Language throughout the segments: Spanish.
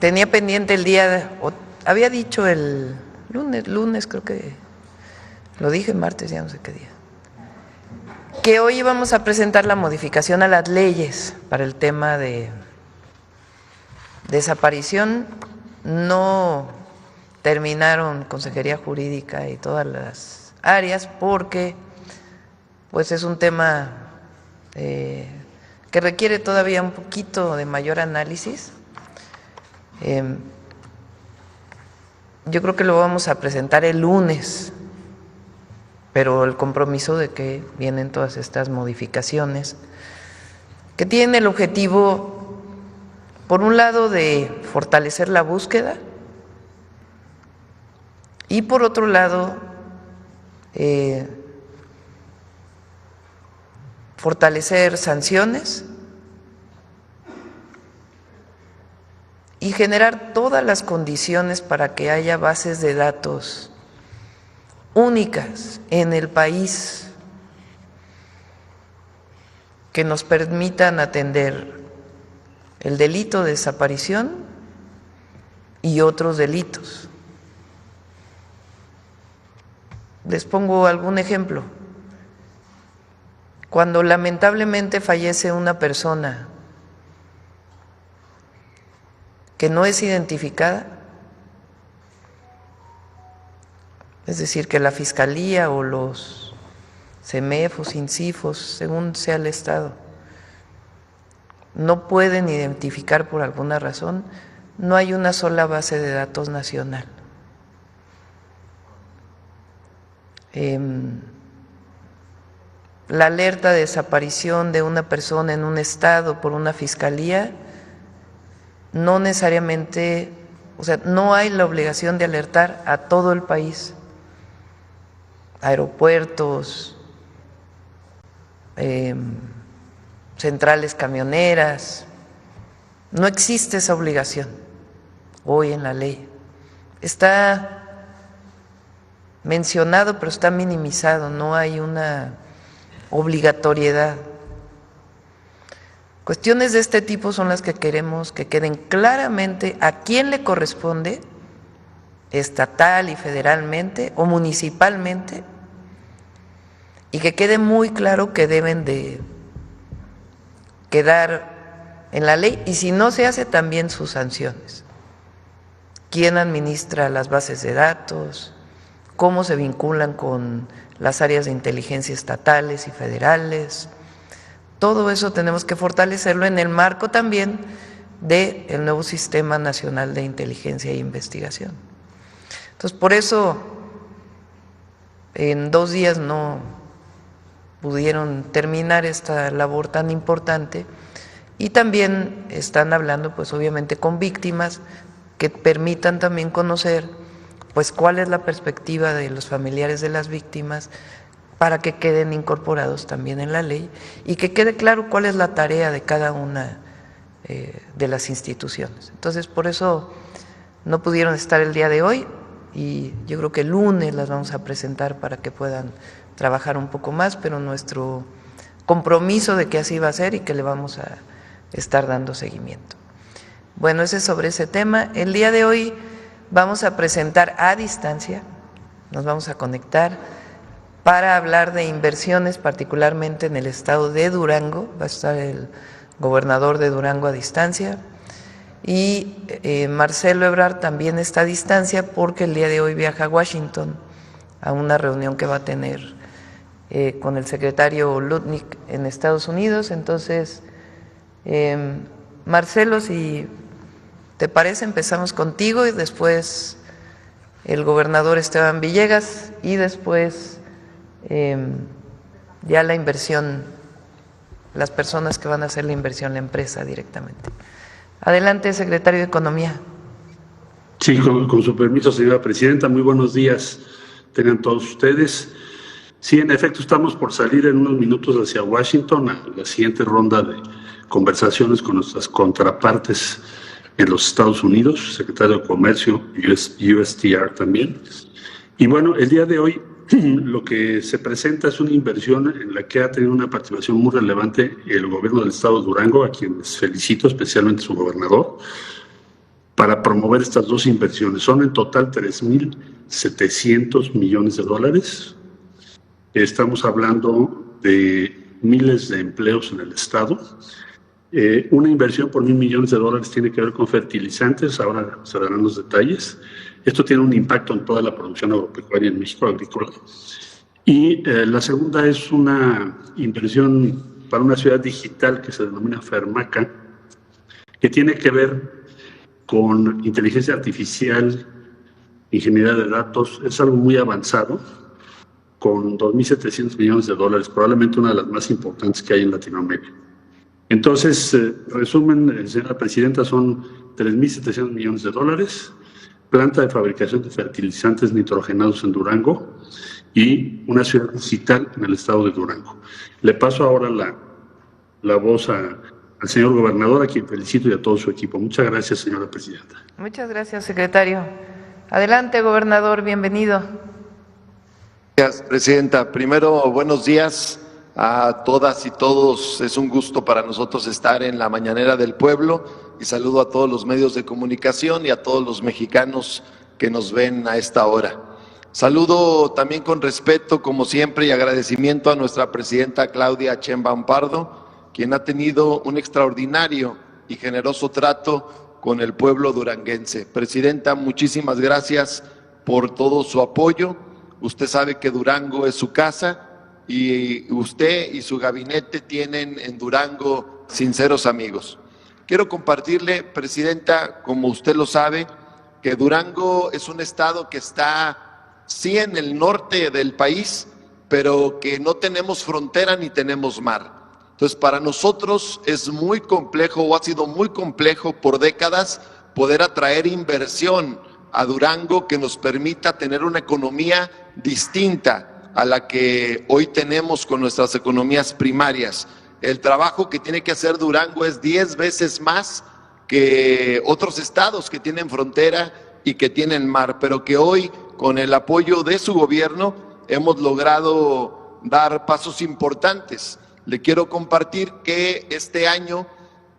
tenía pendiente el día, había dicho el lunes creo que lo dije, martes, ya no sé qué día, que hoy íbamos a presentar la modificación a las leyes para el tema de desaparición. No terminaron Consejería Jurídica y todas las áreas porque pues es un tema que requiere todavía un poquito de mayor análisis. Yo creo que lo vamos a presentar el lunes, pero el compromiso de que vienen todas estas modificaciones que tienen el objetivo, por un lado, de fortalecer la búsqueda y por otro lado, fortalecer sanciones y generar todas las condiciones para que haya bases de datos únicas en el país que nos permitan atender el delito de desaparición y otros delitos. Les pongo algún ejemplo. Cuando lamentablemente fallece una persona que no es identificada, es decir, que la Fiscalía o los CEMEFOS, INCIFOS, según sea el Estado, no pueden identificar por alguna razón, no hay una sola base de datos nacional. La alerta de desaparición de una persona en un estado por una fiscalía no necesariamente, o sea, no hay la obligación de alertar a todo el país, aeropuertos, centrales camioneras, no existe esa obligación hoy en la ley. Está mencionado, pero está minimizado, no hay una obligatoriedad. Cuestiones de este tipo son las que queremos que queden claramente a quién le corresponde, estatal y federalmente o municipalmente, y que quede muy claro que deben de quedar en la ley, y si no se hace, también sus sanciones. ¿Quién administra las bases de datos? ¿Cómo se vinculan con las áreas de inteligencia estatales y federales? Todo eso tenemos que fortalecerlo en el marco también del nuevo Sistema Nacional de Inteligencia e Investigación. Entonces, por eso en 2 días no pudieron terminar esta labor tan importante, y también están hablando, pues obviamente, con víctimas que permitan también conocer pues cuál es la perspectiva de los familiares de las víctimas para que queden incorporados también en la ley y que quede claro cuál es la tarea de cada una de las instituciones. Entonces, por eso no pudieron estar el día de hoy, y yo creo que el lunes las vamos a presentar para que puedan trabajar un poco más, pero nuestro compromiso de que así va a ser y que le vamos a estar dando seguimiento. Bueno, ese es sobre ese tema. El día de hoy vamos a presentar a distancia, nos vamos a conectar para hablar de inversiones, particularmente en el estado de Durango. Va a estar el gobernador de Durango a distancia, y Marcelo Ebrard también está a distancia porque el día de hoy viaja a Washington a una reunión que va a tener con el secretario Lutnick en Estados Unidos. Entonces, Marcelo, si te parece, empezamos contigo y después el gobernador Esteban Villegas y después ya la inversión, las personas que van a hacer la inversión, la empresa directamente. Adelante, secretario de Economía. Sí, con su permiso, señora presidenta, muy buenos días tengan todos ustedes. Sí, en efecto, estamos por salir en unos minutos hacia Washington a la siguiente ronda de conversaciones con nuestras contrapartes en los Estados Unidos, secretario de Comercio, USTR también. Y bueno, el día de hoy lo que se presenta es una inversión en la que ha tenido una participación muy relevante el gobierno del estado de Durango, a quienes felicito, especialmente su gobernador, para promover estas dos inversiones. Son en total 3.700 millones de dólares. Estamos hablando de miles de empleos en el estado. Una inversión por 1.000 millones de dólares tiene que ver con fertilizantes, ahora se darán los detalles. Esto tiene un impacto en toda la producción agropecuaria en México, agrícola. Y la segunda es una inversión para una ciudad digital que se denomina Fermaca, que tiene que ver con inteligencia artificial, ingeniería de datos. Es algo muy avanzado, con 2.700 millones de dólares, probablemente una de las más importantes que hay en Latinoamérica. Entonces, resumen, señora presidenta, son 3.700 millones de dólares, planta de fabricación de fertilizantes nitrogenados en Durango y una ciudad digital en el estado de Durango. Le paso ahora la voz al señor gobernador, a quien felicito, y a todo su equipo. Muchas gracias, señora presidenta. Muchas gracias, secretario. Adelante, gobernador, bienvenido. Gracias, presidenta. Primero, buenos días a todas y todos. Es un gusto para nosotros estar en la Mañanera del Pueblo y saludo a todos los medios de comunicación y a todos los mexicanos que nos ven a esta hora. Saludo también con respeto, como siempre, y agradecimiento a nuestra presidenta Claudia Sheinbaum Pardo, quien ha tenido un extraordinario y generoso trato con el pueblo duranguense. Presidenta, muchísimas gracias por todo su apoyo. Usted sabe que Durango es su casa y usted y su gabinete tienen en Durango sinceros amigos. Quiero compartirle, presidenta, como usted lo sabe, que Durango es un estado que está sí en el norte del país, pero que no tenemos frontera ni tenemos mar. Entonces, para nosotros es muy complejo, o ha sido muy complejo por décadas, poder atraer inversión a Durango que nos permita tener una economía distinta a la que hoy tenemos con nuestras economías primarias. El trabajo que tiene que hacer Durango es 10 veces más que otros estados que tienen frontera y que tienen mar, pero que hoy, con el apoyo de su gobierno, hemos logrado dar pasos importantes. Le quiero compartir que este año,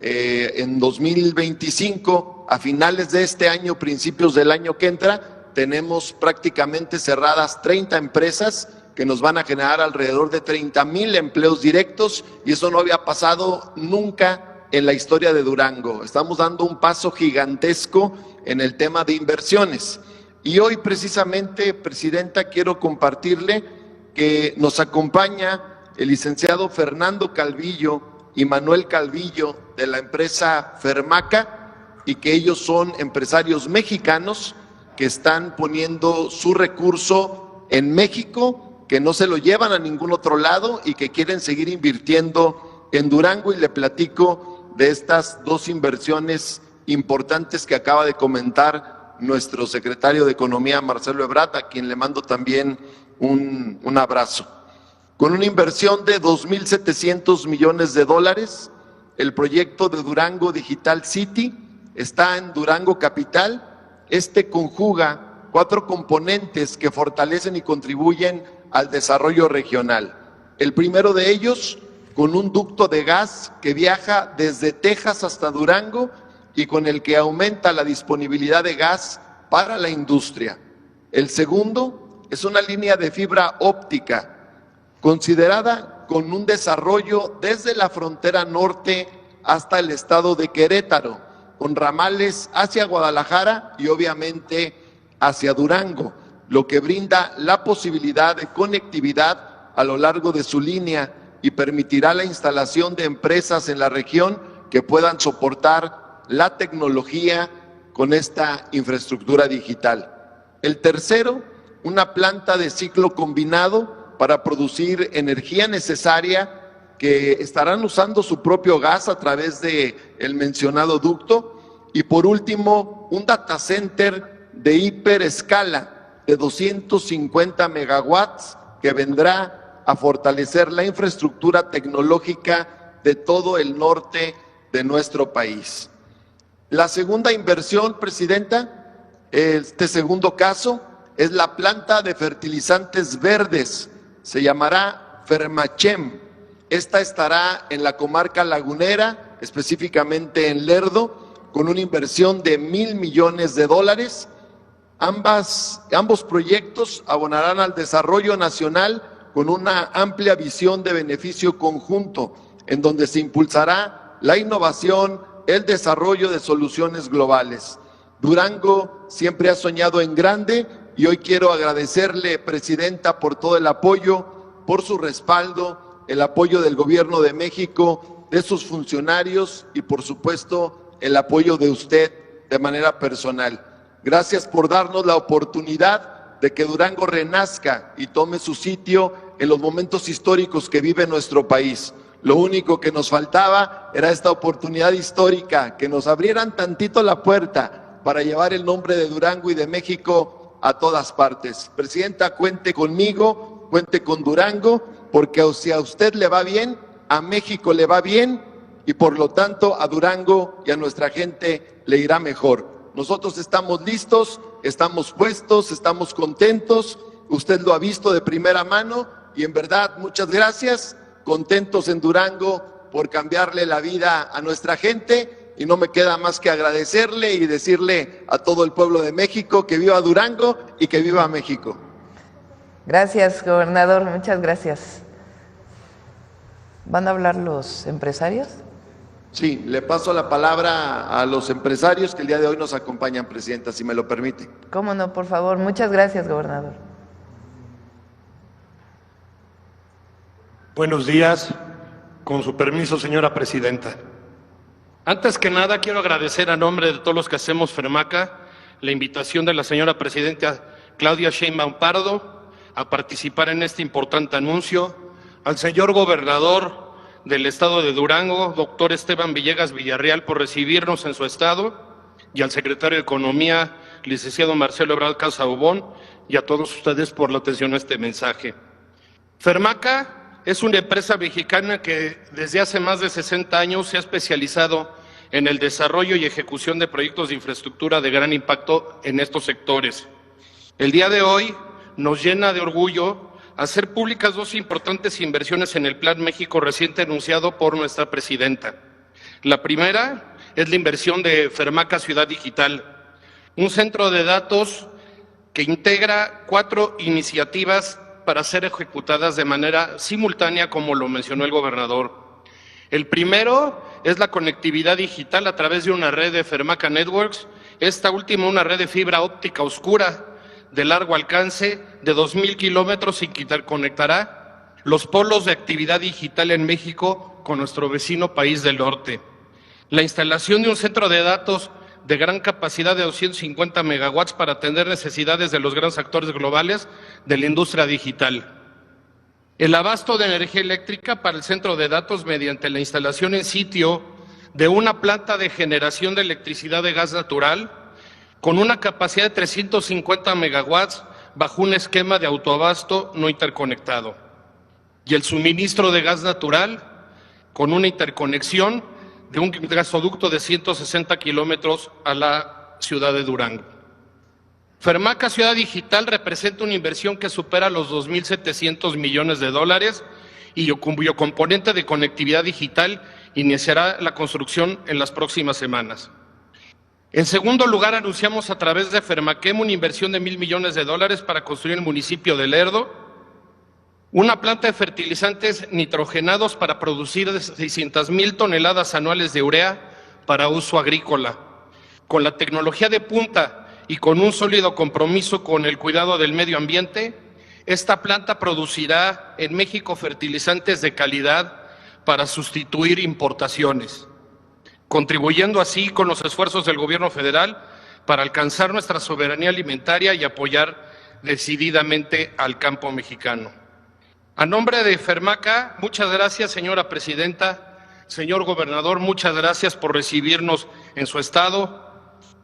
en 2025, a finales de este año, principios del año que entra, tenemos prácticamente cerradas 30 empresas que nos van a generar alrededor de 30,000 empleos directos, y eso no había pasado nunca en la historia de Durango. Estamos dando un paso gigantesco en el tema de inversiones. Y hoy precisamente, presidenta, quiero compartirle que nos acompaña el licenciado Fernando Calvillo y Manuel Calvillo de la empresa Fermaca, y que ellos son empresarios mexicanos que están poniendo su recurso en México, que no se lo llevan a ningún otro lado y que quieren seguir invirtiendo en Durango. Y le platico de estas dos inversiones importantes que acaba de comentar nuestro secretario de Economía, Marcelo Ebrard, a quien le mando también un abrazo. Con una inversión de 2.700 millones de dólares, el proyecto de Durango Digital City está en Durango Capital. Este conjuga 4 componentes que fortalecen y contribuyen al desarrollo regional. El primero de ellos, con un ducto de gas que viaja desde Texas hasta Durango y con el que aumenta la disponibilidad de gas para la industria. El segundo es una línea de fibra óptica considerada con un desarrollo desde la frontera norte hasta el estado de Querétaro, con ramales hacia Guadalajara y obviamente hacia Durango, lo que brinda la posibilidad de conectividad a lo largo de su línea y permitirá la instalación de empresas en la región que puedan soportar la tecnología con esta infraestructura digital. El tercero, una planta de ciclo combinado para producir energía necesaria, que estarán usando su propio gas a través de el mencionado ducto. Y por último, un data center de hiperescala de 250 megawatts que vendrá a fortalecer la infraestructura tecnológica de todo el norte de nuestro país. La segunda inversión, presidenta, este segundo caso, es la planta de fertilizantes verdes. Se llamará Fermachem. Esta estará en la comarca lagunera, específicamente en Lerdo, con una inversión de $1,000 millones. Ambos proyectos abonarán al desarrollo nacional con una amplia visión de beneficio conjunto, en donde se impulsará la innovación, el desarrollo de soluciones globales. Durango siempre ha soñado en grande y hoy quiero agradecerle, Presidenta, por todo el apoyo, por su respaldo, el apoyo del Gobierno de México, de sus funcionarios y, por supuesto, el apoyo de usted de manera personal. Gracias por darnos la oportunidad de que Durango renazca y tome su sitio en los momentos históricos que vive nuestro país. Lo único que nos faltaba era esta oportunidad histórica, que nos abrieran tantito la puerta para llevar el nombre de Durango y de México a todas partes. Presidenta, cuente conmigo, cuente con Durango, porque si a usted le va bien, a México le va bien y por lo tanto a Durango y a nuestra gente le irá mejor. Nosotros estamos listos, estamos puestos, estamos contentos, usted lo ha visto de primera mano y en verdad muchas gracias, contentos en Durango por cambiarle la vida a nuestra gente y no me queda más que agradecerle y decirle a todo el pueblo de México que viva Durango y que viva México. Gracias, gobernador, muchas gracias. ¿Van a hablar los empresarios? Sí, le paso la palabra a los empresarios que el día de hoy nos acompañan, Presidenta, si me lo permite. Cómo no, por favor. Muchas gracias, gobernador. Buenos días. Con su permiso, señora Presidenta. Antes que nada, quiero agradecer a nombre de todos los que hacemos Fermaca la invitación de la señora Presidenta Claudia Sheinbaum Pardo a participar en este importante anuncio, al señor gobernador del estado de Durango, doctor Esteban Villegas Villarreal, por recibirnos en su estado, y al secretario de Economía, licenciado Marcelo Ebrard Casaubon, y a todos ustedes por la atención a este mensaje. Fermaca es una empresa mexicana que desde hace más de 60 años se ha especializado en el desarrollo y ejecución de proyectos de infraestructura de gran impacto en estos sectores. El día de hoy nos llena de orgullo hacer públicas dos importantes inversiones en el Plan México reciente anunciado por nuestra presidenta. La primera es la inversión de Fermaca Ciudad Digital, un centro de datos que integra 4 iniciativas para ser ejecutadas de manera simultánea, como lo mencionó el gobernador. El primero es la conectividad digital a través de una red de Fermaca Networks, esta última una red de fibra óptica oscura de largo alcance de 2,000 kilómetros y que interconectará los polos de actividad digital en México con nuestro vecino país del norte. La instalación de un centro de datos de gran capacidad de 250 megawatts para atender necesidades de los grandes actores globales de la industria digital. El abasto de energía eléctrica para el centro de datos mediante la instalación en sitio de una planta de generación de electricidad de gas natural con una capacidad de 350 megawatts bajo un esquema de autoabasto no interconectado. Y el suministro de gas natural con una interconexión de un gasoducto de 160 kilómetros a la ciudad de Durango. Fermaca Ciudad Digital representa una inversión que supera los 2,700 millones de dólares y cuyo componente de conectividad digital iniciará la construcción en las próximas semanas. En segundo lugar, anunciamos a través de Fermaquem una inversión de $1,000 millones de dólares para construir el municipio de Lerdo, una planta de fertilizantes nitrogenados para producir 600,000 toneladas anuales de urea para uso agrícola. Con la tecnología de punta y con un sólido compromiso con el cuidado del medio ambiente, esta planta producirá en México fertilizantes de calidad para sustituir importaciones, contribuyendo así con los esfuerzos del gobierno federal para alcanzar nuestra soberanía alimentaria y apoyar decididamente al campo mexicano. A nombre de Fermaca, muchas gracias, señora presidenta, señor gobernador, muchas gracias por recibirnos en su estado.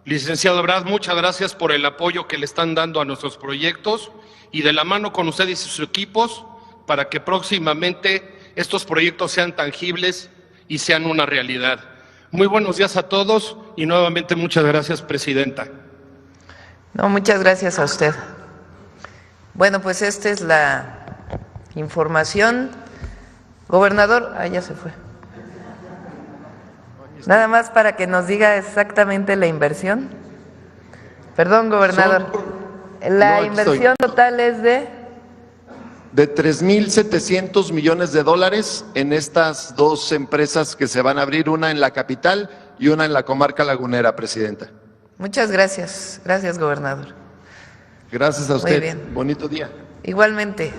Licenciado Ebrard, muchas gracias por el apoyo que le están dando a nuestros proyectos y de la mano con ustedes y sus equipos para que próximamente estos proyectos sean tangibles y sean una realidad. Muy buenos días a todos y nuevamente muchas gracias, presidenta. No, muchas gracias a usted. Bueno, pues esta es la información. Gobernador, ya se fue. Nada más para que nos diga exactamente la inversión. Perdón, gobernador. La inversión total es de 3.700 millones de dólares en estas dos empresas que se van a abrir, una en la capital y una en la comarca lagunera, presidenta. Muchas gracias. Gracias, gobernador. Gracias a usted. Muy bien. Bonito día. Igualmente,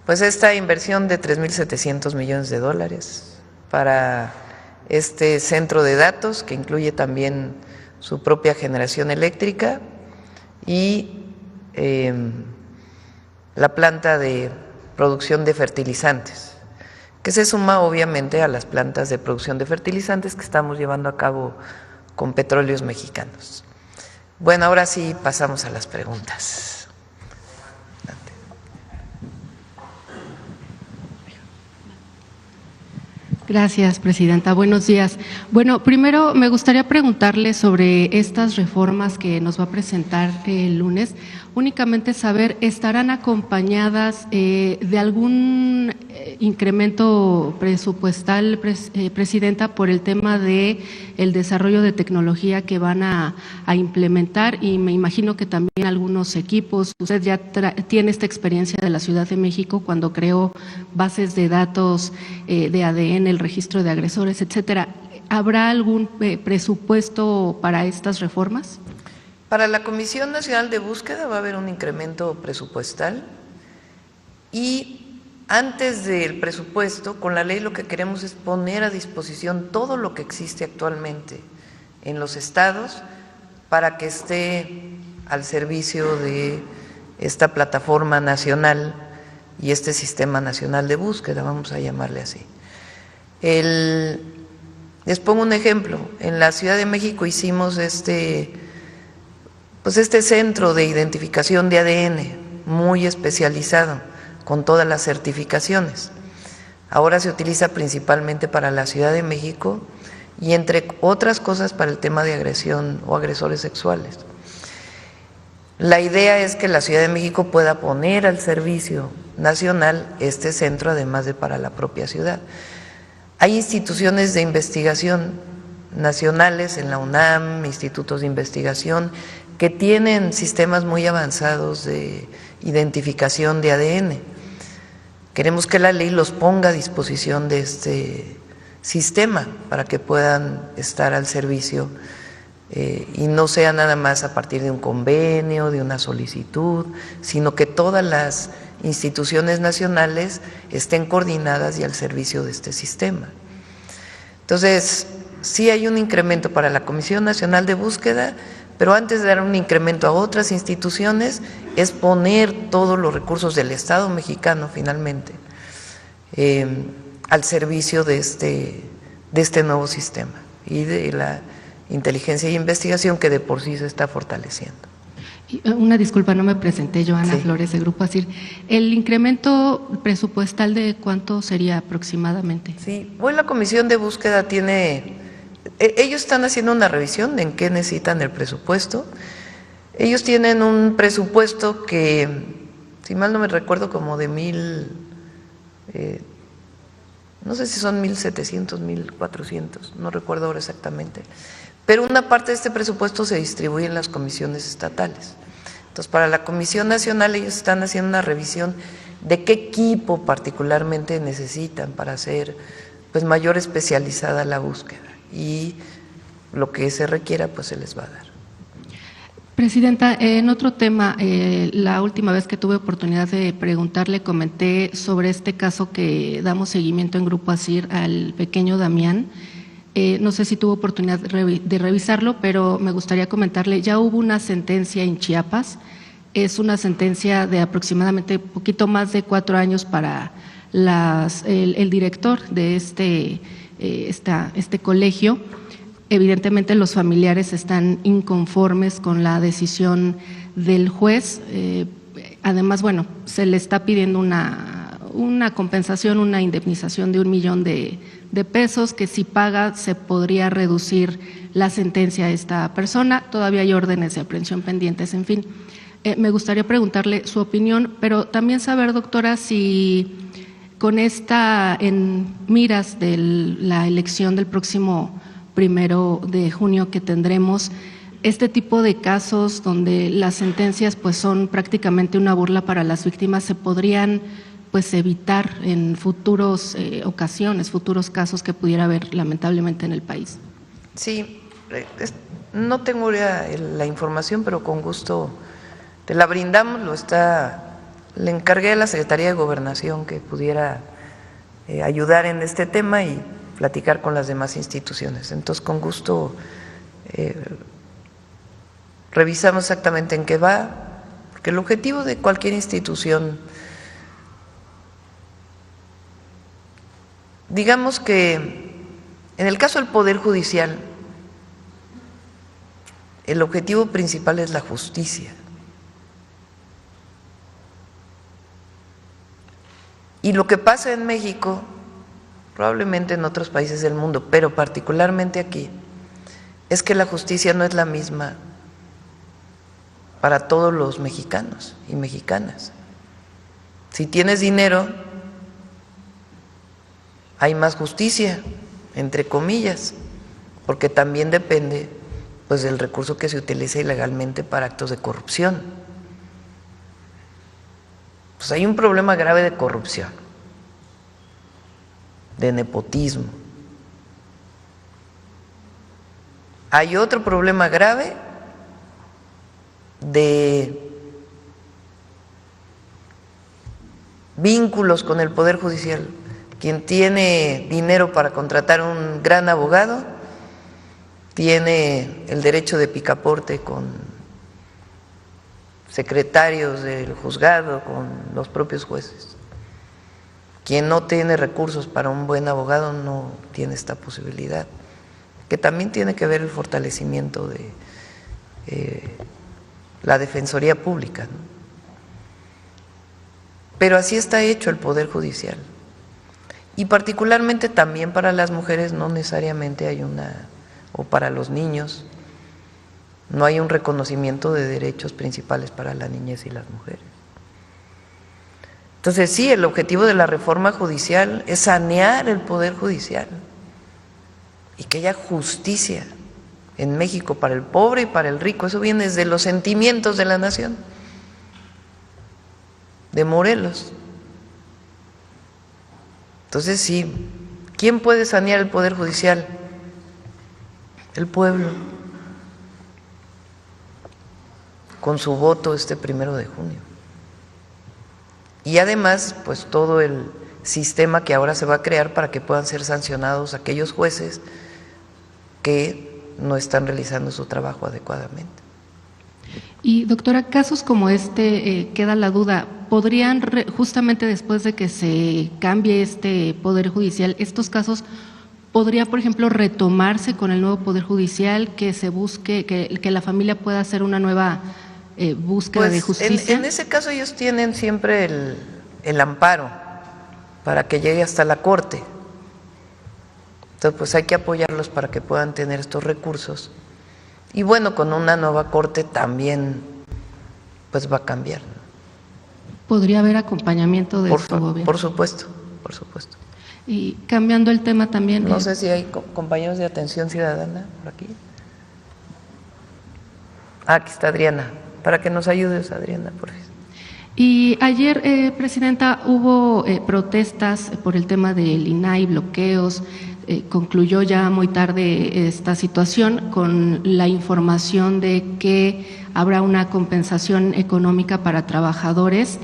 pues esta inversión de 3.700 millones de dólares para este centro de datos que incluye también su propia generación eléctrica y la planta de producción de fertilizantes, que se suma obviamente a las plantas de producción de fertilizantes que estamos llevando a cabo con Petróleos Mexicanos. Bueno, ahora sí pasamos a las preguntas. Gracias, presidenta. Buenos días. Bueno, primero me gustaría preguntarle sobre estas reformas que nos va a presentar el lunes. Únicamente saber, ¿estarán acompañadas de algún incremento presupuestal, presidenta, por el tema de el desarrollo de tecnología que van a implementar? Y me imagino que también algunos equipos. Usted ya tiene esta experiencia de la Ciudad de México cuando creó bases de datos de ADN, el registro de agresores, etcétera. ¿Habrá algún presupuesto para estas reformas? Para la Comisión Nacional de Búsqueda va a haber un incremento presupuestal y antes del presupuesto, con la ley lo que queremos es poner a disposición todo lo que existe actualmente en los estados para que esté al servicio de esta plataforma nacional y este sistema nacional de búsqueda, vamos a llamarle así. Les pongo un ejemplo, en la Ciudad de México hicimos este centro de identificación de ADN muy especializado, con todas las certificaciones. Ahora se utiliza principalmente para la Ciudad de México y entre otras cosas para el tema de agresión o agresores sexuales. La idea es que la Ciudad de México pueda poner al servicio nacional este centro, además de para la propia ciudad. Hay instituciones de investigación nacionales en la UNAM, institutos de investigación, que tienen sistemas muy avanzados de identificación de ADN. Queremos que la ley los ponga a disposición de este sistema para que puedan estar al servicio y no sea nada más a partir de un convenio, de una solicitud, sino que todas las instituciones nacionales estén coordinadas y al servicio de este sistema. Entonces, sí hay un incremento para la Comisión Nacional de Búsqueda, pero antes de dar un incremento a otras instituciones es poner todos los recursos del Estado mexicano finalmente al servicio de este nuevo sistema y de la inteligencia y investigación que de por sí se está fortaleciendo. Una disculpa, no me presenté, Joana Sí. Flores de Grupo ASIR. ¿El incremento presupuestal de cuánto sería aproximadamente? Sí, hoy la Comisión de Búsqueda ellos están haciendo una revisión de en qué necesitan el presupuesto. Ellos tienen un presupuesto que, si mal no me recuerdo, como de no sé si son 1.700, 1.400, no recuerdo ahora exactamente. Pero una parte de este presupuesto se distribuye en las comisiones estatales. Entonces, para la Comisión Nacional ellos están haciendo una revisión de qué equipo particularmente necesitan para hacer mayor especializada la búsqueda. Y lo que se requiera, pues se les va a dar. Presidenta, en otro tema, la última vez que tuve oportunidad de preguntarle, comenté sobre este caso que damos seguimiento en Grupo ASIR al pequeño Damián. No sé si tuvo oportunidad de revisarlo, pero me gustaría comentarle, ya hubo una sentencia en Chiapas, es una sentencia de aproximadamente poquito más de 4 años para el director de este colegio. Evidentemente los familiares están inconformes con la decisión del juez. Además, bueno, se le está pidiendo una compensación, una indemnización de 1 millón de pesos, que si paga se podría reducir la sentencia a esta persona. Todavía hay órdenes de aprehensión pendientes, en fin. Me gustaría preguntarle su opinión, pero también saber, doctora, si con esta en miras de la elección del próximo 1 de junio que tendremos, este tipo de casos donde las sentencias pues son prácticamente una burla para las víctimas se podrían pues evitar en futuros ocasiones, futuros casos que pudiera haber lamentablemente en el país. Sí, no tengo la información, pero con gusto te la brindamos. Le encargué a la Secretaría de Gobernación que pudiera ayudar en este tema y platicar con las demás instituciones. Entonces, con gusto revisamos exactamente en qué va, porque el objetivo de cualquier institución, digamos que en el caso del Poder Judicial, el objetivo principal es la justicia. Y lo que pasa en México, probablemente en otros países del mundo, pero particularmente aquí, es que la justicia no es la misma para todos los mexicanos y mexicanas. Si tienes dinero, hay más justicia, entre comillas, porque también depende pues del recurso que se utilice ilegalmente para actos de corrupción. Pues hay un problema grave de corrupción, de nepotismo. Hay otro problema grave de vínculos con el Poder Judicial. Quien tiene dinero para contratar un gran abogado tiene el derecho de picaporte con secretarios del juzgado, con los propios jueces. Quien no tiene recursos para un buen abogado no tiene esta posibilidad, que también tiene que ver el fortalecimiento de la Defensoría Pública, ¿no? Pero así está hecho el Poder Judicial. Y particularmente también para las mujeres no necesariamente hay o para los niños, no hay un reconocimiento de derechos principales para la niñez y las mujeres. Entonces sí, el objetivo de la reforma judicial es sanear el Poder Judicial y que haya justicia en México para el pobre y para el rico. Eso viene desde los sentimientos de la nación, de Morelos. Entonces sí, ¿quién puede sanear el Poder Judicial? El pueblo, con su voto este 1 de junio. Y además, pues todo el sistema que ahora se va a crear para que puedan ser sancionados aquellos jueces que no están realizando su trabajo adecuadamente. Y doctora, casos como este, queda la duda, ¿podrían justamente después de que se cambie este Poder Judicial, estos casos podría, por ejemplo, retomarse con el nuevo Poder Judicial, que se busque, que la familia pueda hacer una nueva búsqueda pues de justicia? En ese caso ellos tienen siempre el amparo para que llegue hasta la Corte. Entonces, pues hay que apoyarlos para que puedan tener estos recursos. Y bueno, con una nueva Corte también pues va a cambiar. ¿Podría haber acompañamiento de su gobierno? Por supuesto, por supuesto. Y cambiando el tema también… No sé si hay compañeros de Atención Ciudadana por aquí. Aquí está Adriana, para que nos ayudes, Adriana, por favor. Y ayer, Presidenta, hubo protestas por el tema del INAI, bloqueos. Concluyó ya muy tarde esta situación con la información de que habrá una compensación económica para trabajadores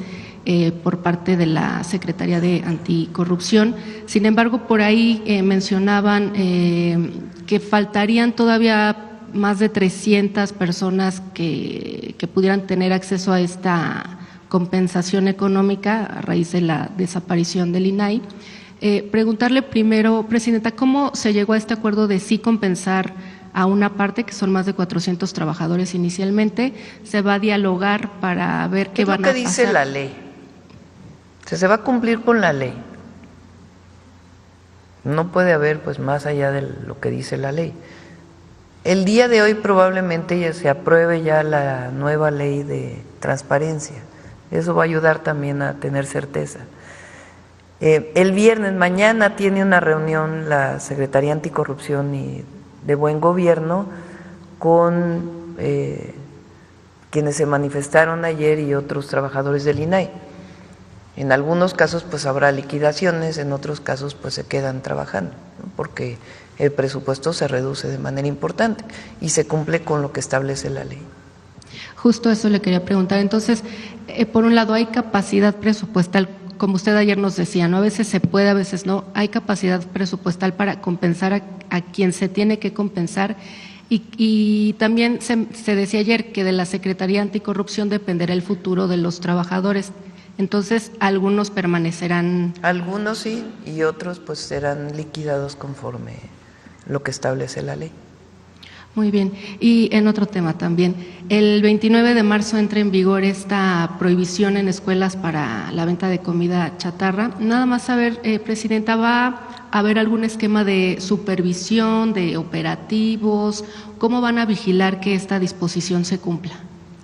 por parte de la Secretaría de Anticorrupción. Sin embargo, por ahí mencionaban que faltarían todavía más de 300 personas que pudieran tener acceso a esta compensación económica a raíz de la desaparición del INAI. Preguntarle primero, Presidenta, ¿cómo se llegó a este acuerdo de sí compensar a una parte, que son más de 400 trabajadores inicialmente? ¿Se va a dialogar para ver qué van a pasar? Es lo que dice la ley. Se va a cumplir con la ley. No puede haber pues más allá de lo que dice la ley. El día de hoy probablemente ya se apruebe ya la nueva ley de transparencia. Eso va a ayudar también a tener certeza. El viernes, mañana, tiene una reunión la Secretaría Anticorrupción y de Buen Gobierno con quienes se manifestaron ayer y otros trabajadores del INAI. En algunos casos pues habrá liquidaciones, en otros casos pues se quedan trabajando, ¿no? Porque el presupuesto se reduce de manera importante y se cumple con lo que establece la ley. Justo eso le quería preguntar. Entonces, por un lado, hay capacidad presupuestal, como usted ayer nos decía, ¿no? A veces se puede, a veces no. Hay capacidad presupuestal para compensar a quien se tiene que compensar. Y también se decía ayer que de la Secretaría Anticorrupción dependerá el futuro de los trabajadores. Entonces, algunos permanecerán. Algunos sí, y otros pues serán liquidados conforme lo que establece la ley. Muy bien. Y en otro tema también, el 29 de marzo entra en vigor esta prohibición en escuelas para la venta de comida chatarra. Nada más saber, Presidenta, ¿va a haber algún esquema de supervisión, de operativos? ¿Cómo van a vigilar que esta disposición se cumpla?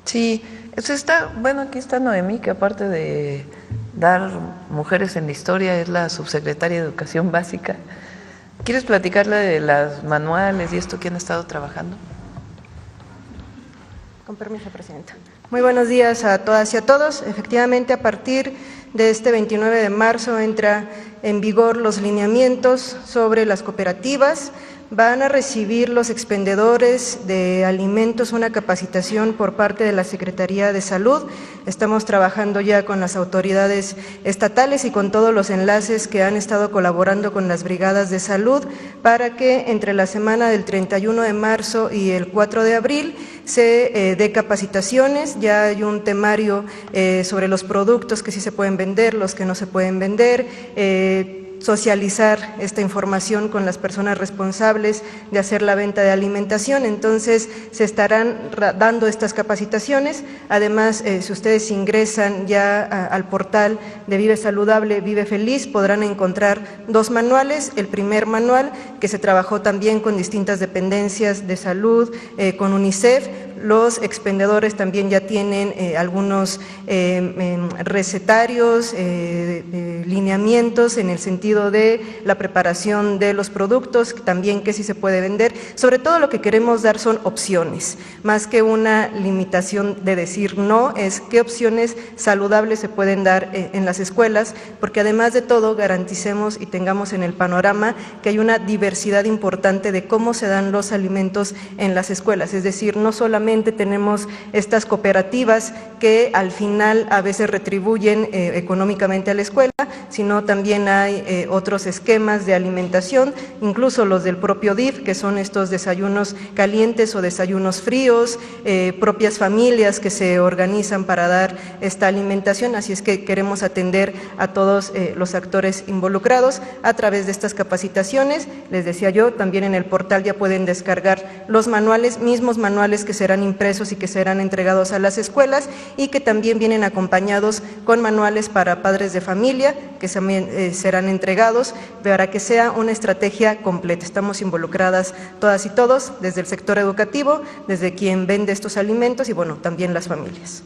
Sí, eso está, bueno, aquí está Noemí, que aparte de dar Mujeres en la Historia, es la subsecretaria de Educación Básica. ¿Quieres platicarle de las manuales y esto que han estado trabajando? Con permiso, Presidenta. Muy buenos días a todas y a todos. Efectivamente, a partir de este 29 de marzo entra en vigor los lineamientos sobre las cooperativas. Van a recibir los expendedores de alimentos una capacitación por parte de la Secretaría de Salud. Estamos trabajando ya con las autoridades estatales y con todos los enlaces que han estado colaborando con las brigadas de salud para que entre la semana del 31 de marzo y el 4 de abril se dé capacitaciones. Ya hay un temario sobre los productos que sí se pueden vender, los que no se pueden vender, socializar esta información con las personas responsables de hacer la venta de alimentación. Entonces, se estarán dando estas capacitaciones. Además, si ustedes ingresan ya al portal de Vive Saludable, Vive Feliz, podrán encontrar dos manuales. El primer manual, que se trabajó también con distintas dependencias de salud, con UNICEF. Los expendedores también ya tienen algunos recetarios, lineamientos en el sentido de la preparación de los productos, también que sí se puede vender. Sobre todo lo que queremos dar son opciones, más que una limitación de decir no, es qué opciones saludables se pueden dar en las escuelas, porque además de todo garanticemos y tengamos en el panorama que hay una diversidad importante de cómo se dan los alimentos en las escuelas. Es decir, no solamente tenemos estas cooperativas que al final a veces retribuyen económicamente a la escuela, sino también hay otros esquemas de alimentación, incluso los del propio DIF, que son estos desayunos calientes o desayunos fríos, propias familias que se organizan para dar esta alimentación. Así es que queremos atender a todos los actores involucrados a través de estas capacitaciones. Les decía yo, también en el portal ya pueden descargar los manuales, mismos manuales que serán impresos y que serán entregados a las escuelas y que también vienen acompañados con manuales para padres de familia que también serán entregados para que sea una estrategia completa. Estamos involucradas todas y todos, desde el sector educativo, desde quien vende estos alimentos y bueno, también las familias.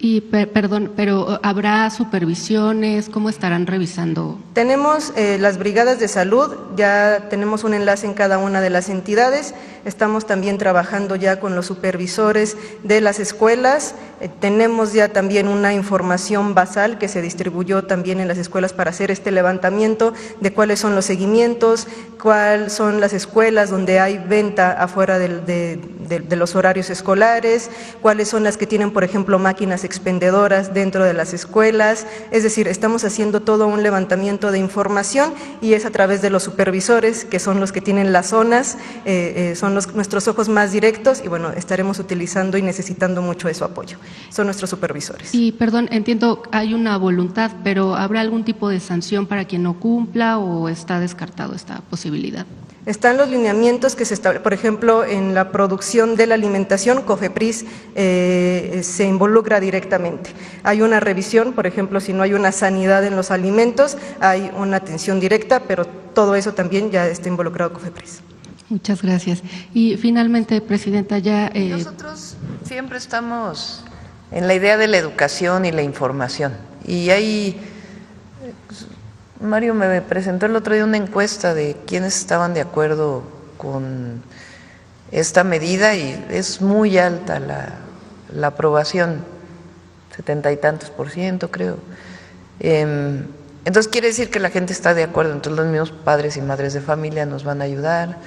Y perdón, pero ¿habrá supervisiones? ¿Cómo estarán revisando? Tenemos las brigadas de salud, ya tenemos un enlace en cada una de las entidades. Estamos también trabajando ya con los supervisores de las escuelas. Tenemos ya también una información basal que se distribuyó también en las escuelas para hacer este levantamiento de cuáles son los seguimientos, cuáles son las escuelas donde hay venta afuera de los horarios escolares, cuáles son las que tienen, por ejemplo, máquinas expendedoras dentro de las escuelas. Es decir, estamos haciendo todo un levantamiento de información y es a través de los supervisores, que son los que tienen las zonas, son nuestros ojos más directos y bueno, estaremos utilizando y necesitando mucho de su apoyo. Son nuestros supervisores. Y perdón, entiendo, hay una voluntad, pero ¿habrá algún tipo de sanción para quien no cumpla o está descartado esta posibilidad? Están los lineamientos que se establecen, por ejemplo, en la producción de la alimentación, COFEPRIS se involucra directamente. Hay una revisión, por ejemplo, si no hay una sanidad en los alimentos, hay una atención directa, pero todo eso también ya está involucrado COFEPRIS. Muchas gracias. Y finalmente, Presidenta, ya… Nosotros siempre estamos en la idea de la educación y la información, y hay Mario me presentó el otro día una encuesta de quiénes estaban de acuerdo con esta medida y es muy alta la aprobación, 70 y tantos %, creo. Entonces quiere decir que la gente está de acuerdo, entonces los mismos padres y madres de familia nos van a ayudar.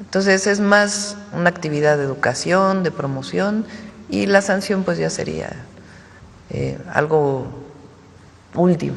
Entonces es más una actividad de educación, de promoción, y la sanción pues ya sería algo último.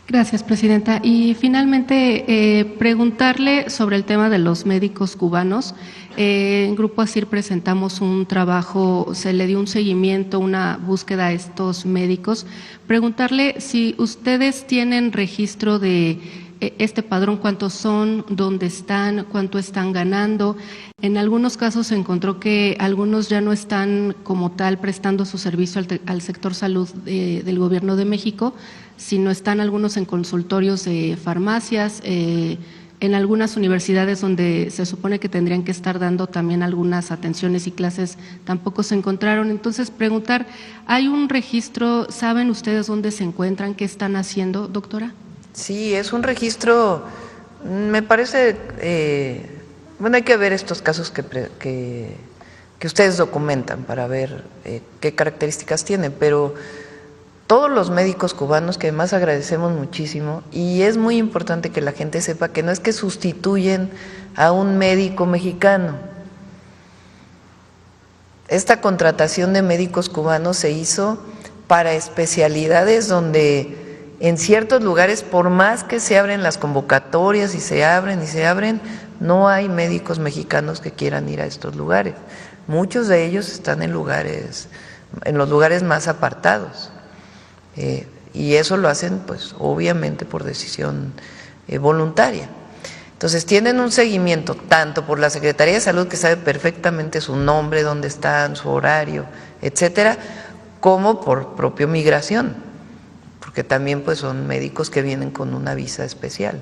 Gracias, presidenta. Y finalmente, preguntarle sobre el tema de los médicos cubanos. En Grupo ASIR presentamos un trabajo, se le dio un seguimiento, una búsqueda a estos médicos. Preguntarle si ustedes tienen registro de este padrón, cuántos son, dónde están, cuánto están ganando. En algunos casos se encontró que algunos ya no están como tal prestando su servicio al sector salud del Gobierno de México, sino están algunos en consultorios de farmacias, en algunas universidades donde se supone que tendrían que estar dando también algunas atenciones y clases, tampoco se encontraron. Entonces, preguntar, ¿hay un registro? ¿Saben ustedes dónde se encuentran? ¿Qué están haciendo, doctora? Sí, es un registro, me parece, bueno, hay que ver estos casos que ustedes documentan para ver qué características tienen, pero todos los médicos cubanos, que además agradecemos muchísimo, y es muy importante que la gente sepa que no es que sustituyen a un médico mexicano. Esta contratación de médicos cubanos se hizo para especialidades donde en ciertos lugares, por más que se abren las convocatorias y se abren, no hay médicos mexicanos que quieran ir a estos lugares. Muchos de ellos están en los lugares más apartados. Y eso lo hacen, pues, obviamente por decisión voluntaria. Entonces, tienen un seguimiento tanto por la Secretaría de Salud, que sabe perfectamente su nombre, dónde están, su horario, etcétera, como por propio Migración, porque también pues son médicos que vienen con una visa especial.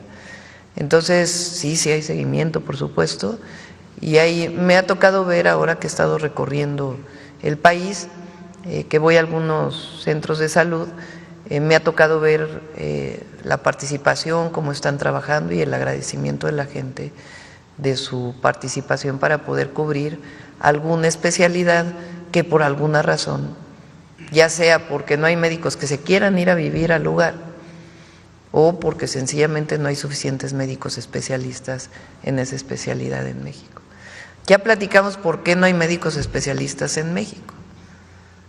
Entonces, sí hay seguimiento, por supuesto, y ahí me ha tocado ver, ahora que he estado recorriendo el país, que voy a algunos centros de salud, me ha tocado ver la participación, cómo están trabajando y el agradecimiento de la gente de su participación para poder cubrir alguna especialidad que por alguna razón, ya sea porque no hay médicos que se quieran ir a vivir al lugar o porque sencillamente no hay suficientes médicos especialistas en esa especialidad en México. Ya platicamos por qué no hay médicos especialistas en México.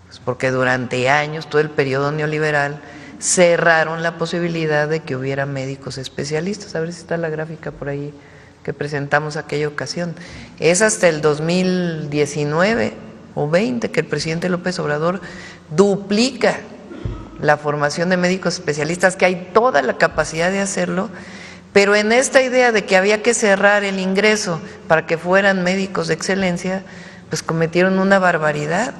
Pues porque durante años, todo el periodo neoliberal, cerraron la posibilidad de que hubiera médicos especialistas. A ver si está la gráfica por ahí que presentamos aquella ocasión. Es hasta el 2019 o 20 que el presidente López Obrador duplica la formación de médicos especialistas, que hay toda la capacidad de hacerlo, pero en esta idea de que había que cerrar el ingreso para que fueran médicos de excelencia, pues cometieron una barbaridad,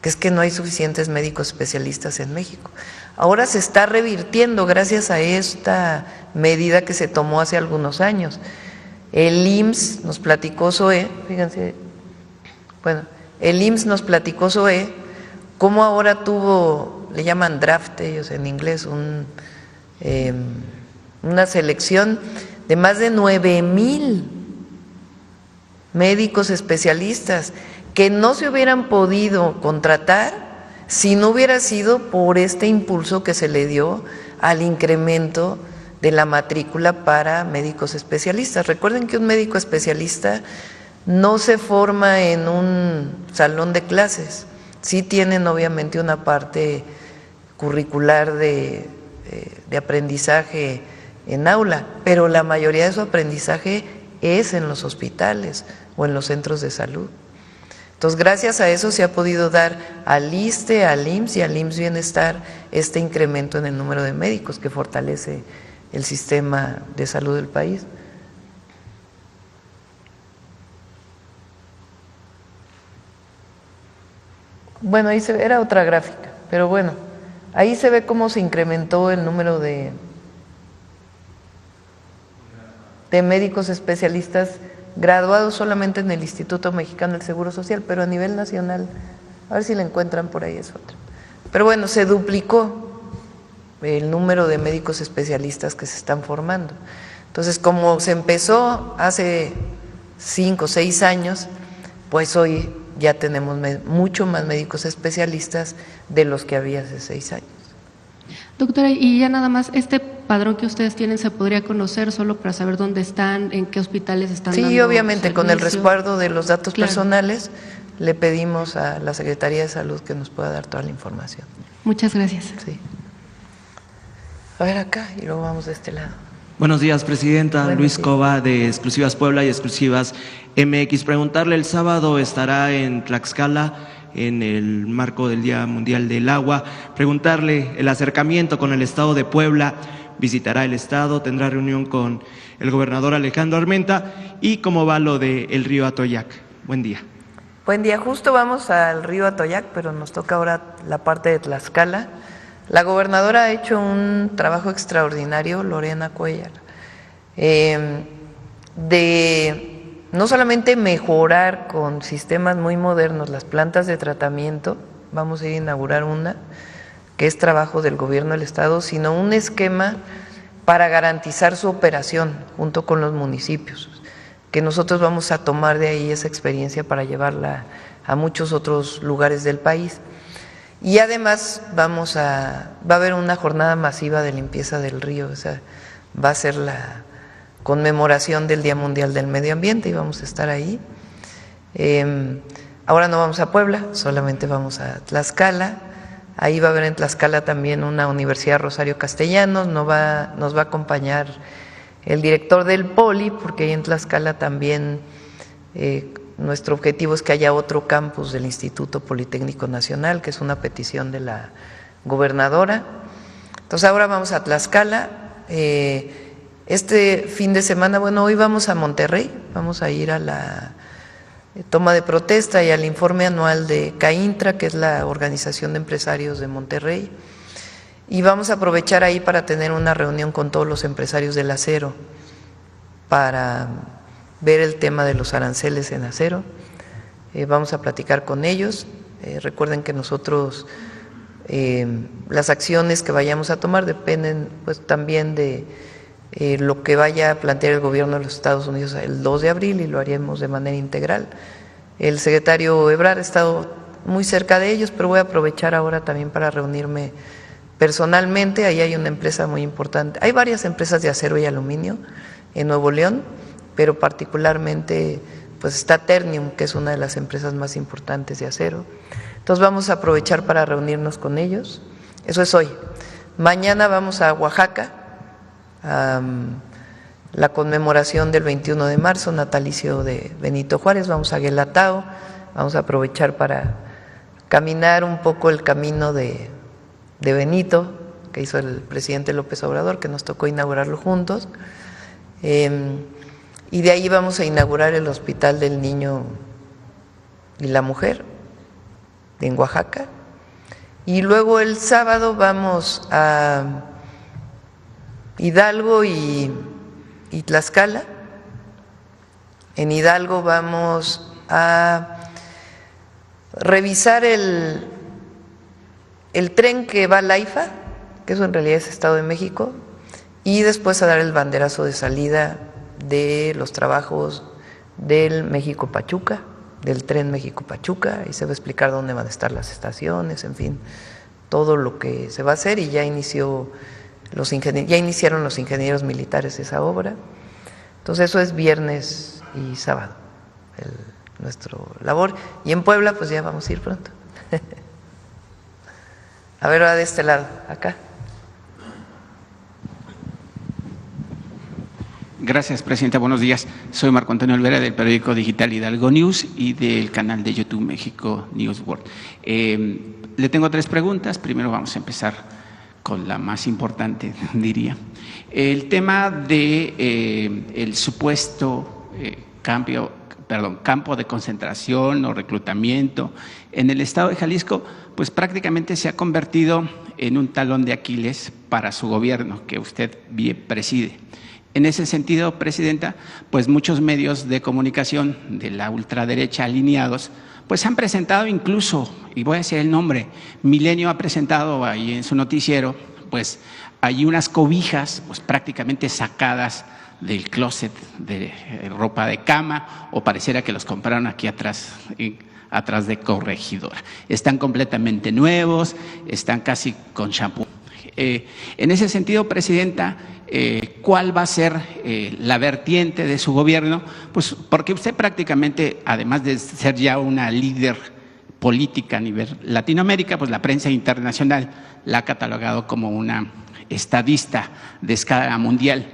que es que no hay suficientes médicos especialistas en México. Ahora se está revirtiendo gracias a esta medida que se tomó hace algunos años. El IMSS nos platicó, Zoé, fíjense, bueno, el IMSS nos platicó, Zoé, cómo ahora tuvo, le llaman draft ellos en inglés, una selección de más de 9,000 médicos especialistas que no se hubieran podido contratar si no hubiera sido por este impulso que se le dio al incremento de la matrícula para médicos especialistas. Recuerden que un médico especialista no se forma en un salón de clases, sí tienen obviamente una parte curricular de aprendizaje en aula, pero la mayoría de su aprendizaje es en los hospitales o en los centros de salud. Entonces, gracias a eso se ha podido dar al ISSSTE, al IMSS y al IMSS Bienestar este incremento en el número de médicos que fortalece el sistema de salud del país. Bueno, ahí era otra gráfica, pero bueno, ahí se ve cómo se incrementó el número de médicos especialistas graduados solamente en el Instituto Mexicano del Seguro Social, pero a nivel nacional, a ver si la encuentran por ahí, es otra. Pero bueno, se duplicó el número de médicos especialistas que se están formando. Entonces, como se empezó hace 5 o 6 años, pues hoy ya tenemos mucho más médicos especialistas de los que había hace 6 años. Doctora, y ya nada más, ¿este padrón que ustedes tienen se podría conocer solo para saber dónde están, en qué hospitales están dando Sí, obviamente, con el servicio? resguardo de los datos Claro. personales, le pedimos a la Secretaría de Salud que nos pueda dar toda la información. Muchas gracias. Sí. A ver acá, y luego vamos de este lado. Buenos días, Presidenta. Buenos Luis días. Cova, de Exclusivas Puebla y Exclusivas MX. Preguntarle, el sábado estará en Tlaxcala en el marco del Día Mundial del Agua. Preguntarle el acercamiento con el Estado de Puebla, visitará el Estado, tendrá reunión con el gobernador Alejandro Armenta, y cómo va lo del río Atoyac. Buen día. Buen día, justo vamos al río Atoyac, pero nos toca ahora la parte de Tlaxcala. La gobernadora ha hecho un trabajo extraordinario, Lorena Cuellar, de no solamente mejorar con sistemas muy modernos las plantas de tratamiento, vamos a ir a inaugurar una, que es trabajo del gobierno del estado, sino un esquema para garantizar su operación junto con los municipios, que nosotros vamos a tomar de ahí esa experiencia para llevarla a muchos otros lugares del país. Y además va a haber una jornada masiva de limpieza del río, o sea, va a ser la conmemoración del Día Mundial del Medio Ambiente y vamos a estar ahí. Ahora no vamos a Puebla, solamente vamos a Tlaxcala. Ahí va a haber en Tlaxcala también una Universidad Rosario Castellanos, nos va a acompañar el director del Poli, porque ahí en Tlaxcala también nuestro objetivo es que haya otro campus del Instituto Politécnico Nacional, que es una petición de la gobernadora. Entonces ahora vamos a Tlaxcala. Este fin de semana, bueno, hoy vamos a Monterrey, vamos a ir a la toma de protesta y al informe anual de CAINTRA, que es la Organización de Empresarios de Monterrey, y vamos a aprovechar ahí para tener una reunión con todos los empresarios del acero para ver el tema de los aranceles en acero. Vamos a platicar con ellos. Recuerden que nosotros las acciones que vayamos a tomar dependen pues también de lo que vaya a plantear el gobierno de los Estados Unidos el 2 de abril y lo haremos de manera integral. El secretario Ebrard ha estado muy cerca de ellos, pero voy a aprovechar ahora también para reunirme personalmente. Ahí hay una empresa muy importante. Hay varias empresas de acero y aluminio en Nuevo León, pero particularmente pues está Ternium, que es una de las empresas más importantes de acero. Entonces vamos a aprovechar para reunirnos con ellos. Eso es hoy. Mañana vamos a Oaxaca, a la conmemoración del 21 de marzo, natalicio de Benito Juárez. Vamos a Guelatao, vamos a aprovechar para caminar un poco el camino de Benito, que hizo el presidente López Obrador, que nos tocó inaugurarlo juntos. Y de ahí vamos a inaugurar el Hospital del Niño y la Mujer en Oaxaca. Y luego el sábado vamos a Hidalgo y Tlaxcala. En Hidalgo vamos a revisar el tren que va a Laifa, que eso en realidad es Estado de México, y después a dar el banderazo de salida de los trabajos del México-Pachuca, del tren México-Pachuca, y se va a explicar dónde van a estar las estaciones, en fin, todo lo que se va a hacer, y ya iniciaron los ingenieros militares esa obra. Entonces eso es viernes y sábado, nuestra labor, y en Puebla pues ya vamos a ir pronto. A ver, ahora de este lado, acá. Gracias, Presidenta. Buenos días. Soy Marco Antonio Olvera, del periódico digital Hidalgo News y del canal de YouTube México News World. Le tengo 3 preguntas. Primero vamos a empezar con la más importante, diría. El tema de el supuesto campo de concentración o reclutamiento en el estado de Jalisco, pues prácticamente se ha convertido en un talón de Aquiles para su gobierno, que usted bien preside. En ese sentido, Presidenta, pues muchos medios de comunicación de la ultraderecha alineados, pues han presentado incluso, y voy a decir el nombre, Milenio ha presentado ahí en su noticiero, pues hay unas cobijas pues prácticamente sacadas del closet de ropa de cama, o pareciera que los compraron aquí atrás de Corregidora. Están completamente nuevos, están casi con champú. En ese sentido, Presidenta, ¿cuál va a ser la vertiente de su gobierno? Pues porque usted prácticamente, además de ser ya una líder política a nivel Latinoamérica, pues la prensa internacional la ha catalogado como una estadista de escala mundial.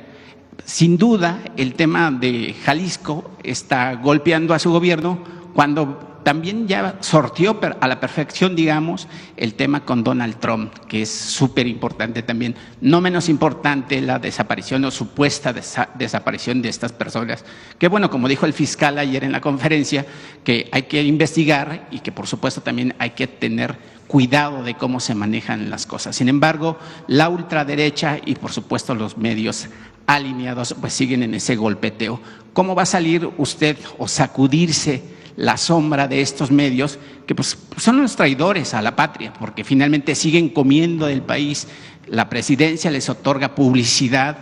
Sin duda, el tema de Jalisco está golpeando a su gobierno cuando también ya sortió a la perfección, digamos, el tema con Donald Trump, que es súper importante también. No menos importante la desaparición o supuesta desaparición de estas personas, que bueno, como dijo el fiscal ayer en la conferencia, que hay que investigar y que por supuesto también hay que tener cuidado de cómo se manejan las cosas. Sin embargo, la ultraderecha y por supuesto los medios alineados pues siguen en ese golpeteo. ¿Cómo va a salir usted o sacudirse la sombra de estos medios que pues son los traidores a la patria, porque finalmente siguen comiendo del país? La presidencia les otorga publicidad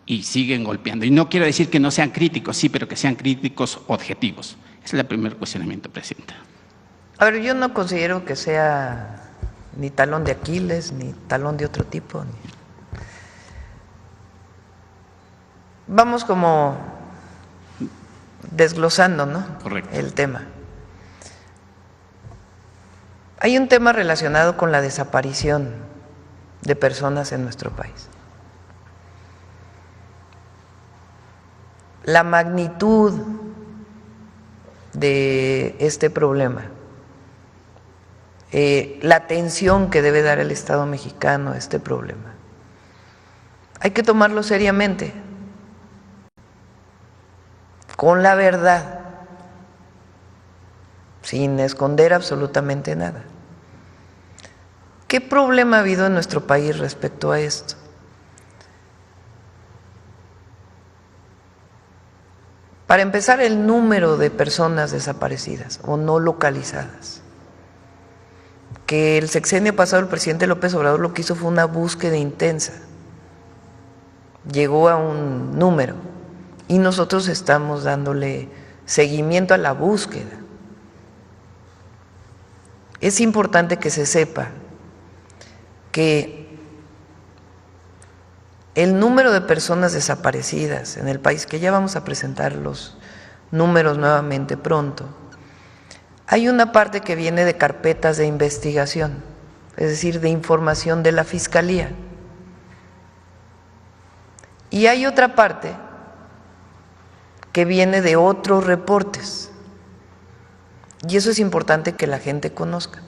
y siguen golpeando. Y no quiero decir que no sean críticos, sí, pero que sean críticos objetivos. Ese es el primer cuestionamiento, Presidenta. A ver, yo no considero que sea ni talón de Aquiles, ni talón de otro tipo. Vamos como desglosando, ¿no? Correcto. El tema. Hay un tema relacionado con la desaparición de personas en nuestro país. La magnitud de este problema, la atención que debe dar el Estado mexicano a este problema, hay que tomarlo seriamente, con la verdad, sin esconder absolutamente nada. ¿Qué problema ha habido en nuestro país respecto a esto? Para empezar, el número de personas desaparecidas o no localizadas. Que el sexenio pasado el presidente López Obrador lo que hizo fue una búsqueda intensa. Llegó a un número y nosotros estamos dándole seguimiento a la búsqueda. Es importante que se sepa que el número de personas desaparecidas en el país, que ya vamos a presentar los números nuevamente pronto, hay una parte que viene de carpetas de investigación, es decir, de información de la Fiscalía. Y hay otra parte que viene de otros reportes. Y eso es importante que la gente conozca,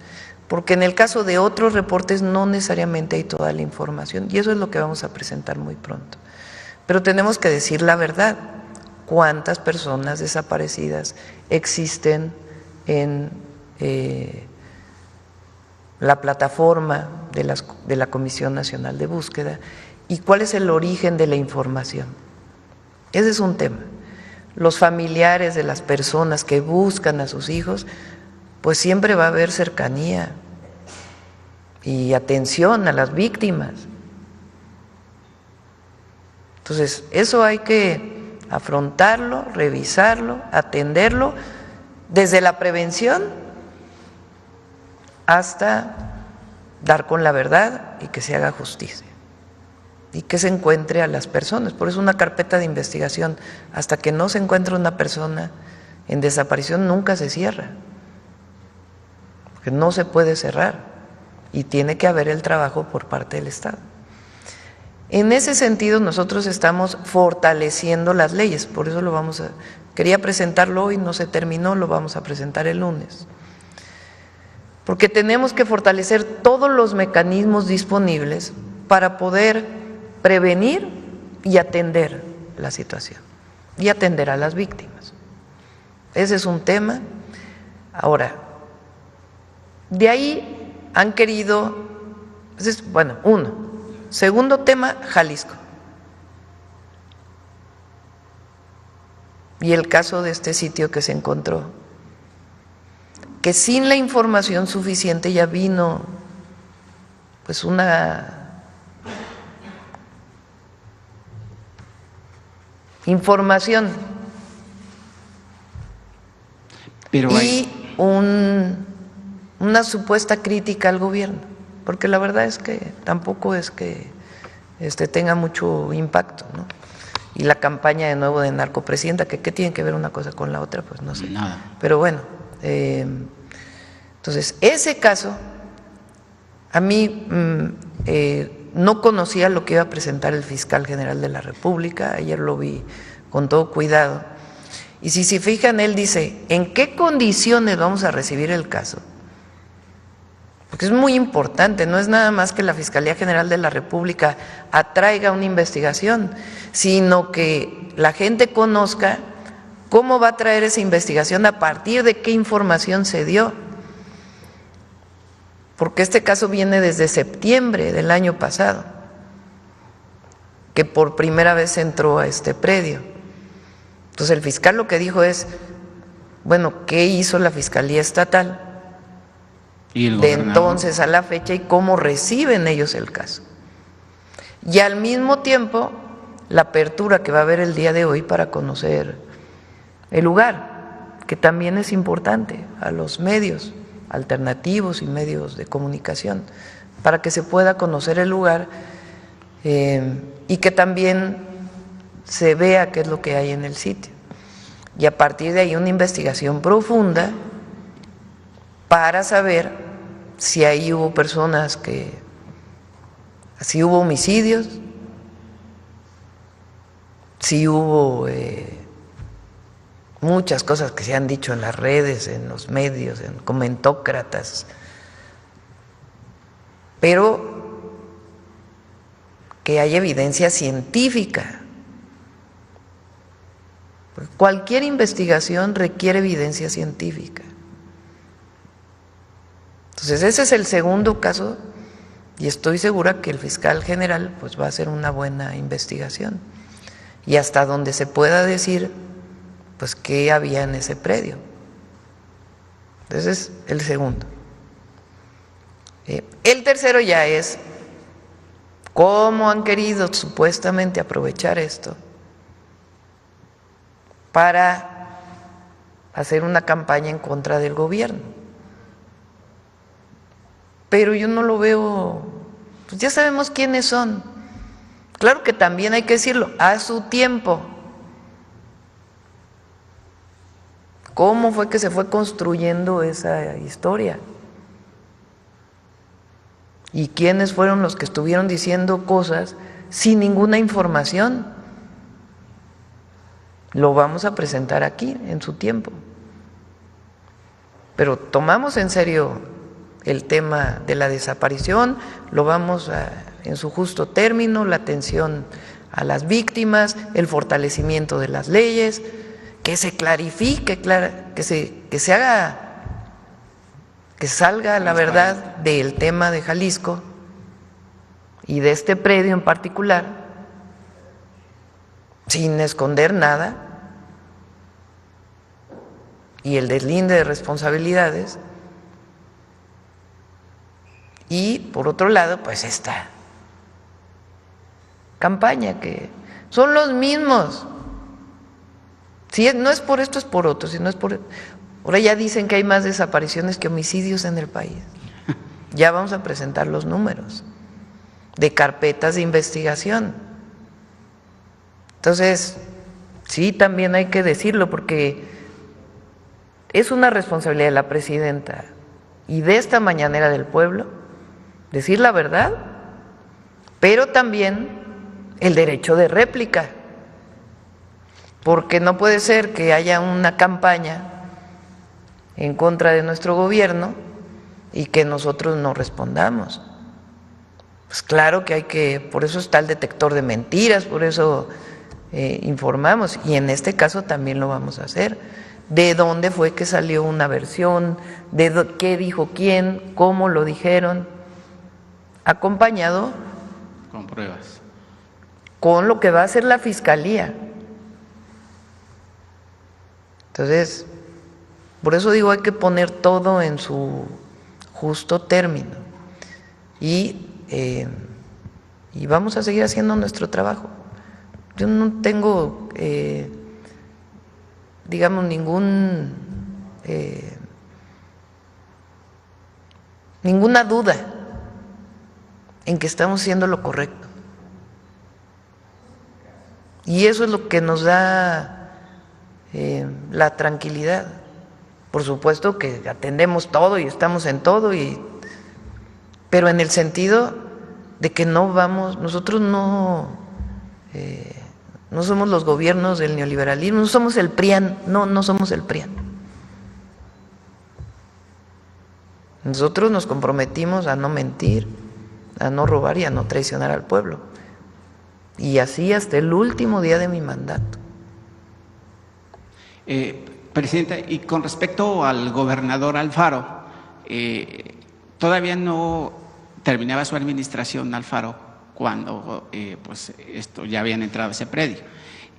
porque en el caso de otros reportes no necesariamente hay toda la información, y eso es lo que vamos a presentar muy pronto. Pero tenemos que decir la verdad, cuántas personas desaparecidas existen en la plataforma de la Comisión Nacional de Búsqueda y cuál es el origen de la información. Ese es un tema. Los familiares de las personas que buscan a sus hijos, pues siempre va a haber cercanía y atención a las víctimas. Entonces, eso hay que afrontarlo, revisarlo, atenderlo, desde la prevención hasta dar con la verdad y que se haga justicia y que se encuentre a las personas. Por eso una carpeta de investigación, hasta que no se encuentre una persona en desaparición, nunca se cierra, porque no se puede cerrar y tiene que haber el trabajo por parte del Estado. En ese sentido, nosotros estamos fortaleciendo las leyes, por eso quería presentarlo hoy, no se terminó, lo vamos a presentar el lunes, porque tenemos que fortalecer todos los mecanismos disponibles para poder prevenir y atender la situación y atender a las víctimas. Ese es un tema. Ahora, de ahí han querido, bueno, uno. Segundo tema, Jalisco. Y el caso de este sitio que se encontró, que sin la información suficiente ya vino pues una información Pero y una supuesta crítica al gobierno, porque la verdad es que tampoco es que tenga mucho impacto, ¿no? Y la campaña de nuevo de narcopresidenta, que qué tiene que ver una cosa con la otra, pues no sé. Nada. Pero bueno, entonces ese caso, a mí no conocía lo que iba a presentar el fiscal general de la República, ayer lo vi con todo cuidado, y si se fijan, él dice, ¿en qué condiciones vamos a recibir el caso? Porque es muy importante, no es nada más que la Fiscalía General de la República atraiga una investigación, sino que la gente conozca cómo va a traer esa investigación, a partir de qué información se dio. Porque este caso viene desde septiembre del año pasado, que por primera vez entró a este predio. Entonces el fiscal lo que dijo es, bueno, ¿qué hizo la Fiscalía Estatal de entonces a la fecha y cómo reciben ellos el caso? Y al mismo tiempo, la apertura que va a haber el día de hoy para conocer el lugar, que también es importante a los medios alternativos y medios de comunicación, para que se pueda conocer el lugar y que también se vea qué es lo que hay en el sitio. Y a partir de ahí una investigación profunda para saber si ahí hubo personas si hubo homicidios, si hubo muchas cosas que se han dicho en las redes, en los medios, en comentócratas, pero que haya evidencia científica. Cualquier investigación requiere evidencia científica. Entonces ese es el segundo caso y estoy segura que el fiscal general pues va a hacer una buena investigación y hasta donde se pueda decir pues qué había en ese predio. Entonces es el segundo. El tercero ya es cómo han querido supuestamente aprovechar esto para hacer una campaña en contra del gobierno. Pero yo no lo veo, pues ya sabemos quiénes son. Claro que también hay que decirlo, a su tiempo. ¿Cómo fue que se fue construyendo esa historia? ¿Y quiénes fueron los que estuvieron diciendo cosas sin ninguna información? Lo vamos a presentar aquí en su tiempo. Pero tomamos en serio el tema de la desaparición, lo vamos en su justo término, la atención a las víctimas, el fortalecimiento de las leyes, que se clarifique, que se haga, que salga la verdad del tema de Jalisco y de este predio en particular, sin esconder nada, y el deslinde de responsabilidades. Y por otro lado, pues esta campaña que son los mismos. Si no es por esto, es por otro. Si no es por, ahora ya dicen que hay más desapariciones que homicidios en el país. Ya vamos a presentar los números de carpetas de investigación. Entonces, sí, también hay que decirlo porque es una responsabilidad de la presidenta y de esta mañanera del pueblo decir la verdad, pero también el derecho de réplica, porque no puede ser que haya una campaña en contra de nuestro gobierno y que nosotros no respondamos. Pues claro que hay que, por eso está el detector de mentiras, por eso informamos, y en este caso también lo vamos a hacer. ¿De dónde fue que salió una versión? ¿De qué dijo quién? ¿Cómo lo dijeron? Acompañado con pruebas, con lo que va a hacer la Fiscalía. Entonces, por eso digo, hay que poner todo en su justo término y vamos a seguir haciendo nuestro trabajo. yo no tengo, digamos, ninguna duda en que estamos haciendo lo correcto. Y eso es lo que nos da la tranquilidad. Por supuesto que atendemos todo y estamos en todo, pero en el sentido de que no vamos, nosotros no somos los gobiernos del neoliberalismo, no somos el PRIAN, no somos el PRIAN. Nosotros nos comprometimos a no mentir, a no robar y a no traicionar al pueblo. Y así hasta el último día de mi mandato. Presidenta, y con respecto al gobernador Alfaro, todavía no terminaba su administración Alfaro cuando pues esto ya habían entrado a ese predio.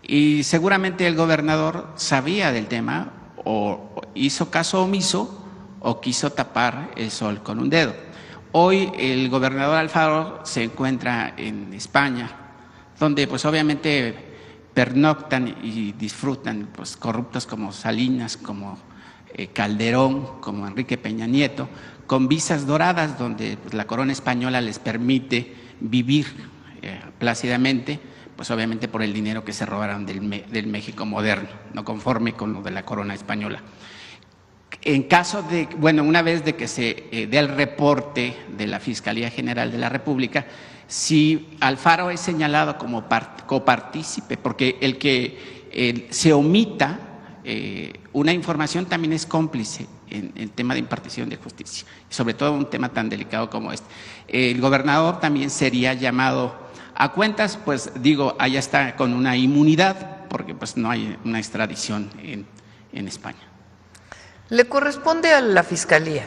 Y seguramente el gobernador sabía del tema o hizo caso omiso o quiso tapar el sol con un dedo. Hoy el gobernador Alfaro se encuentra en España, donde pues obviamente pernoctan y disfrutan pues corruptos como Salinas, como Calderón, como Enrique Peña Nieto, con visas doradas donde pues, la corona española les permite vivir plácidamente, pues obviamente por el dinero que se robaron del México moderno, no conforme con lo de la corona española. En caso de, bueno, una vez de que se dé el reporte de la Fiscalía General de la República, si Alfaro es señalado como copartícipe, porque el que se omita una información también es cómplice en el tema de impartición de justicia, sobre todo un tema tan delicado como este. El gobernador también sería llamado a cuentas, pues digo, allá está con una inmunidad, porque pues no hay una extradición en España. Le corresponde a la Fiscalía.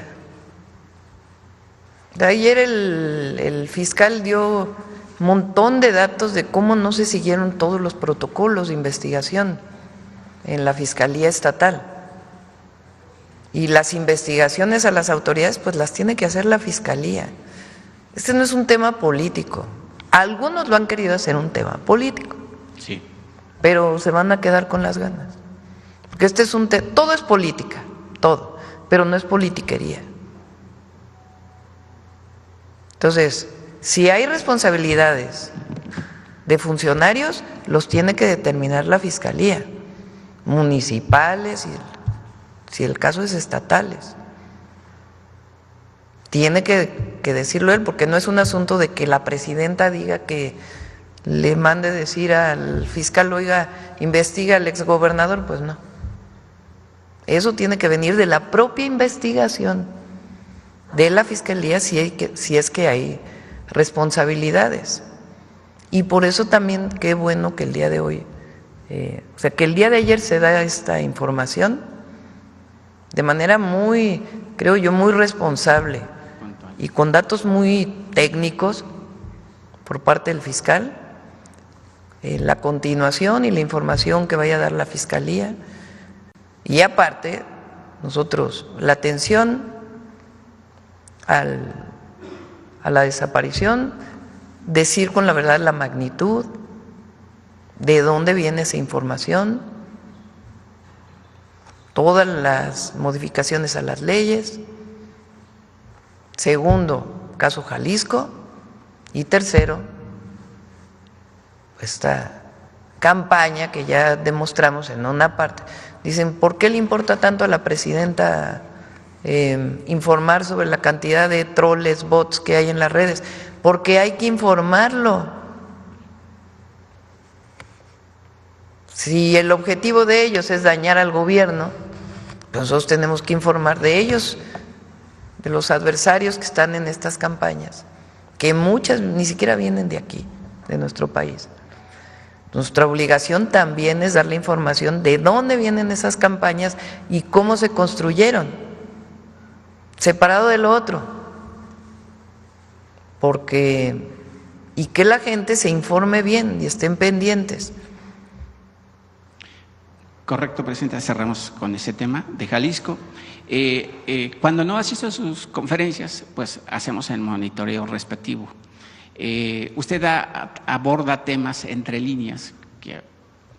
De ayer el fiscal dio un montón de datos de cómo no se siguieron todos los protocolos de investigación en la Fiscalía Estatal. Y las investigaciones a las autoridades pues las tiene que hacer la Fiscalía. Este no es un tema político. Algunos lo han querido hacer un tema político. Sí. Pero se van a quedar con las ganas. Porque este es todo es política, todo, pero no es politiquería. Entonces, si hay responsabilidades de funcionarios, los tiene que determinar la Fiscalía, municipales, y si el caso es estatales. Tiene que decirlo él, porque no es un asunto de que la presidenta diga que le mande decir al fiscal, oiga, investiga al exgobernador, pues no. Eso tiene que venir de la propia investigación de la Fiscalía si es que hay responsabilidades. Y por eso también qué bueno que el día de hoy, o sea, que el día de ayer se da esta información de manera muy, creo yo, muy responsable y con datos muy técnicos por parte del fiscal, la continuación y la información que vaya a dar la Fiscalía. Y aparte, nosotros, la atención a la desaparición, decir con la verdad la magnitud, de dónde viene esa información, todas las modificaciones a las leyes. Segundo, caso Jalisco. Y tercero, esta campaña que ya demostramos en una parte. Dicen, ¿por qué le importa tanto a la presidenta informar sobre la cantidad de troles, bots que hay en las redes? Porque hay que informarlo. Si el objetivo de ellos es dañar al gobierno, pues nosotros tenemos que informar de ellos, de los adversarios que están en estas campañas, que muchas ni siquiera vienen de aquí, de nuestro país. Nuestra obligación también es darle información de dónde vienen esas campañas y cómo se construyeron, separado de lo otro, y que la gente se informe bien y estén pendientes. Correcto, Presidenta, cerramos con ese tema de Jalisco. Cuando no asisto a sus conferencias, pues hacemos el monitoreo respectivo. Usted aborda temas entre líneas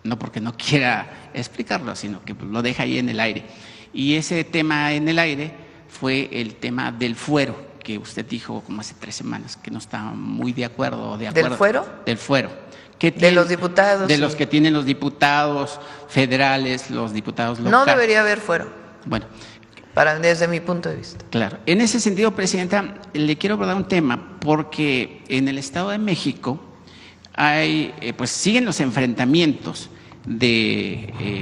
no porque no quiera explicarlo, sino que lo deja ahí en el aire. Y ese tema en el aire fue el tema del fuero, que usted dijo como hace 3 semanas, que no está muy de acuerdo. ¿Del fuero? Del fuero. De los diputados. De los que tienen los diputados federales, los diputados locales. No debería haber fuero. Bueno. Desde mi punto de vista. Claro. En ese sentido, Presidenta, le quiero abordar un tema, porque en el Estado de México pues siguen los enfrentamientos de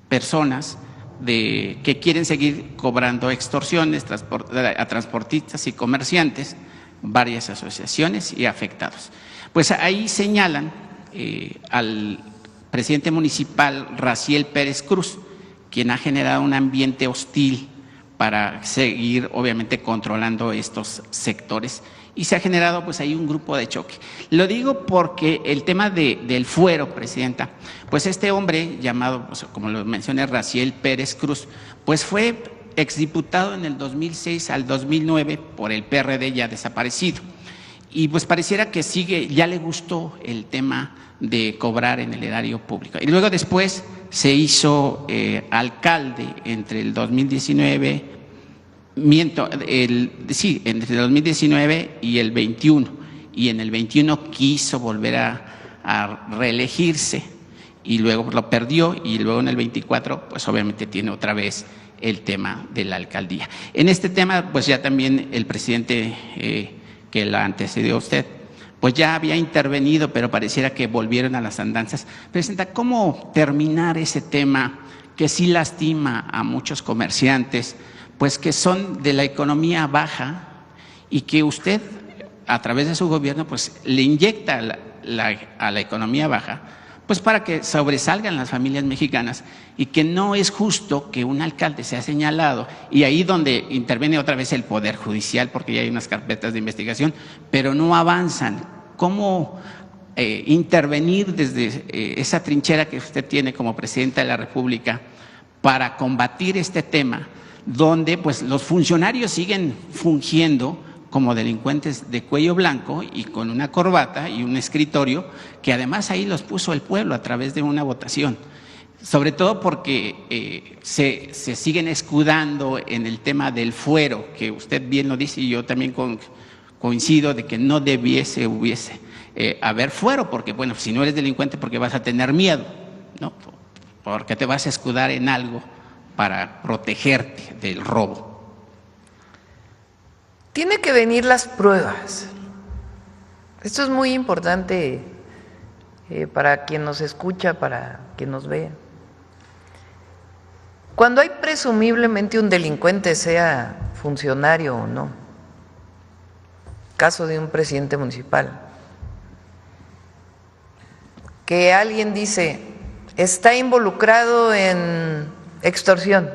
personas que quieren seguir cobrando extorsiones a transportistas y comerciantes, varias asociaciones y afectados. Pues ahí señalan al presidente municipal Raciel Pérez Cruz, quien ha generado un ambiente hostil para seguir, obviamente, controlando estos sectores. Y se ha generado, pues, ahí un grupo de choque. Lo digo porque el tema del fuero, Presidenta, pues este hombre llamado, pues, como lo mencioné, Raciel Pérez Cruz, pues fue exdiputado en el 2006 al 2009 por el PRD, ya desaparecido. Y pues pareciera que ya le gustó el tema de cobrar en el erario público. Y luego después se hizo alcalde entre el 2019, entre el 2019 y el 21. Y en el 21 quiso volver a reelegirse y luego lo perdió, y luego en el 24 pues obviamente tiene otra vez el tema de la alcaldía. En este tema pues ya también el presidente que la antecedió a usted, pues ya había intervenido, pero pareciera que volvieron a las andanzas. Presidenta, ¿cómo terminar ese tema que sí lastima a muchos comerciantes, pues que son de la economía baja, y que usted, a través de su gobierno, pues le inyecta a la economía baja, pues para que sobresalgan las familias mexicanas, y que no es justo que un alcalde sea señalado, y ahí donde interviene otra vez el Poder Judicial, porque ya hay unas carpetas de investigación, pero no avanzan? ¿Cómo intervenir desde esa trinchera que usted tiene como presidenta de la República para combatir este tema, donde pues los funcionarios siguen fungiendo como delincuentes de cuello blanco y con una corbata y un escritorio, que además ahí los puso el pueblo a través de una votación? Sobre todo porque se siguen escudando en el tema del fuero, que usted bien lo dice, y yo también coincido de que no hubiese haber fuero, porque bueno, si no eres delincuente, porque vas a tener miedo, ¿no? Porque te vas a escudar en algo para protegerte del robo. Tiene que venir las pruebas. Esto es muy importante para quien nos escucha, para quien nos ve. Cuando hay presumiblemente un delincuente, sea funcionario o no, caso de un presidente municipal, que alguien dice está involucrado en extorsión,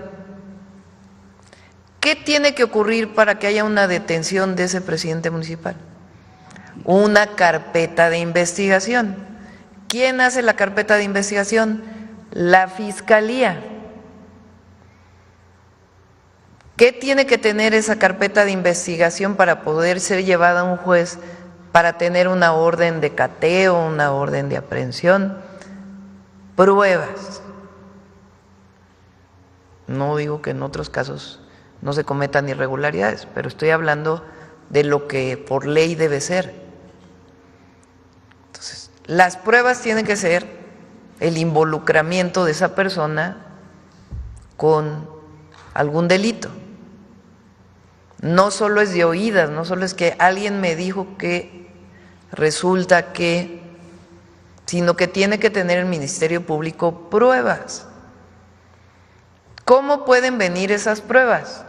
¿qué tiene que ocurrir para que haya una detención de ese presidente municipal? Una carpeta de investigación. ¿Quién hace la carpeta de investigación? La Fiscalía. ¿Qué tiene que tener esa carpeta de investigación para poder ser llevada a un juez para tener una orden de cateo, una orden de aprehensión? Pruebas. No digo que en otros casos no se cometan irregularidades, pero estoy hablando de lo que por ley debe ser. Entonces, las pruebas tienen que ser el involucramiento de esa persona con algún delito. No solo es de oídas, no solo es que alguien me dijo que resulta que, sino que tiene que tener el Ministerio Público pruebas. ¿Cómo pueden venir esas pruebas?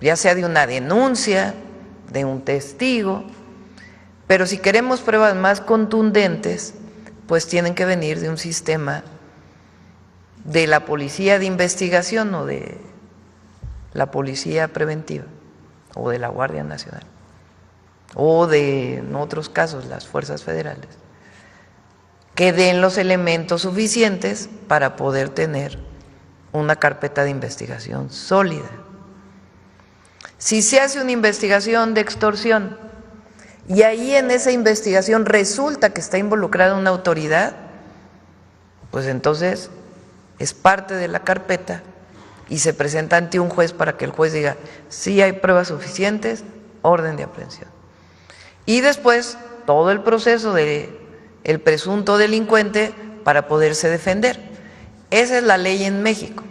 Ya sea de una denuncia, de un testigo, pero si queremos pruebas más contundentes, pues tienen que venir de un sistema de la policía de investigación o de la policía preventiva o de la Guardia Nacional o de, en otros casos, las fuerzas federales, que den los elementos suficientes para poder tener una carpeta de investigación sólida. Si se hace una investigación de extorsión y ahí en esa investigación resulta que está involucrada una autoridad, pues entonces es parte de la carpeta y se presenta ante un juez para que el juez diga, sí hay pruebas suficientes, orden de aprehensión. Y después todo el proceso de el presunto delincuente para poderse defender. Esa es la ley en México.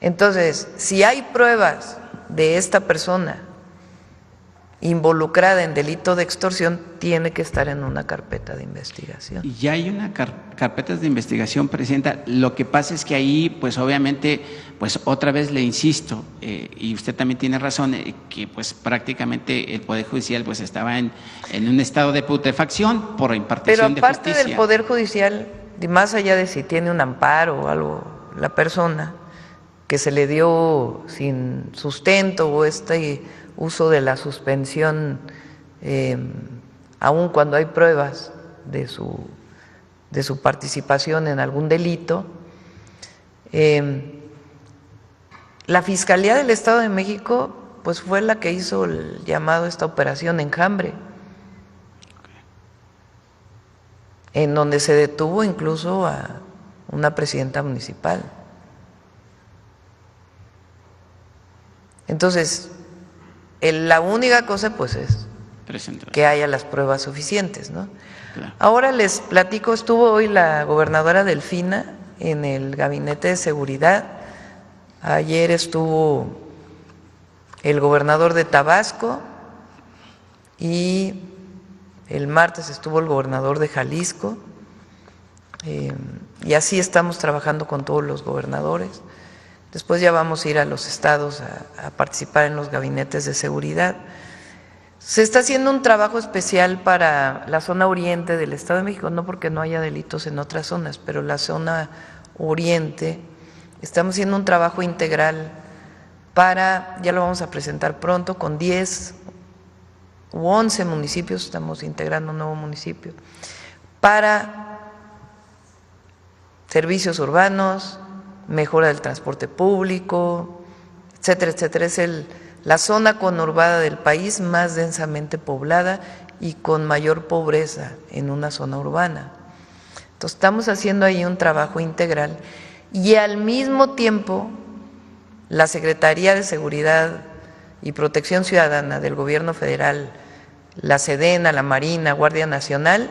Entonces, si hay pruebas de esta persona involucrada en delito de extorsión, tiene que estar en una carpeta de investigación. Ya hay una carpeta de investigación, Presidenta. Lo que pasa es que ahí, pues obviamente, pues otra vez le insisto, y usted también tiene razón, que pues prácticamente el Poder Judicial pues estaba en un estado de putrefacción por impartición de justicia. Pero aparte del Poder Judicial, más allá de si tiene un amparo o algo, la persona que se le dio sin sustento o uso de la suspensión, aun cuando hay pruebas de su participación en algún delito, la Fiscalía del Estado de México pues fue la que hizo el llamado a esta operación Enjambre, en donde se detuvo incluso a una presidenta municipal. Entonces, la única cosa pues es que haya las pruebas suficientes, ¿no? Claro. Ahora les platico, estuvo hoy la gobernadora Delfina en el Gabinete de Seguridad, ayer estuvo el gobernador de Tabasco y el martes estuvo el gobernador de Jalisco, y así estamos trabajando con todos los gobernadores. Después ya vamos a ir a los estados a participar en los gabinetes de seguridad. Se está haciendo un trabajo especial para la zona oriente del Estado de México, no porque no haya delitos en otras zonas, pero la zona oriente, estamos haciendo un trabajo integral para, ya lo vamos a presentar pronto, con 10 u 11 municipios, estamos integrando un nuevo municipio, para servicios urbanos, mejora del transporte público, etcétera, etcétera. Es la zona conurbada del país más densamente poblada y con mayor pobreza en una zona urbana. Entonces estamos haciendo ahí un trabajo integral y al mismo tiempo la Secretaría de Seguridad y Protección Ciudadana del Gobierno Federal, la Sedena, la Marina, Guardia Nacional,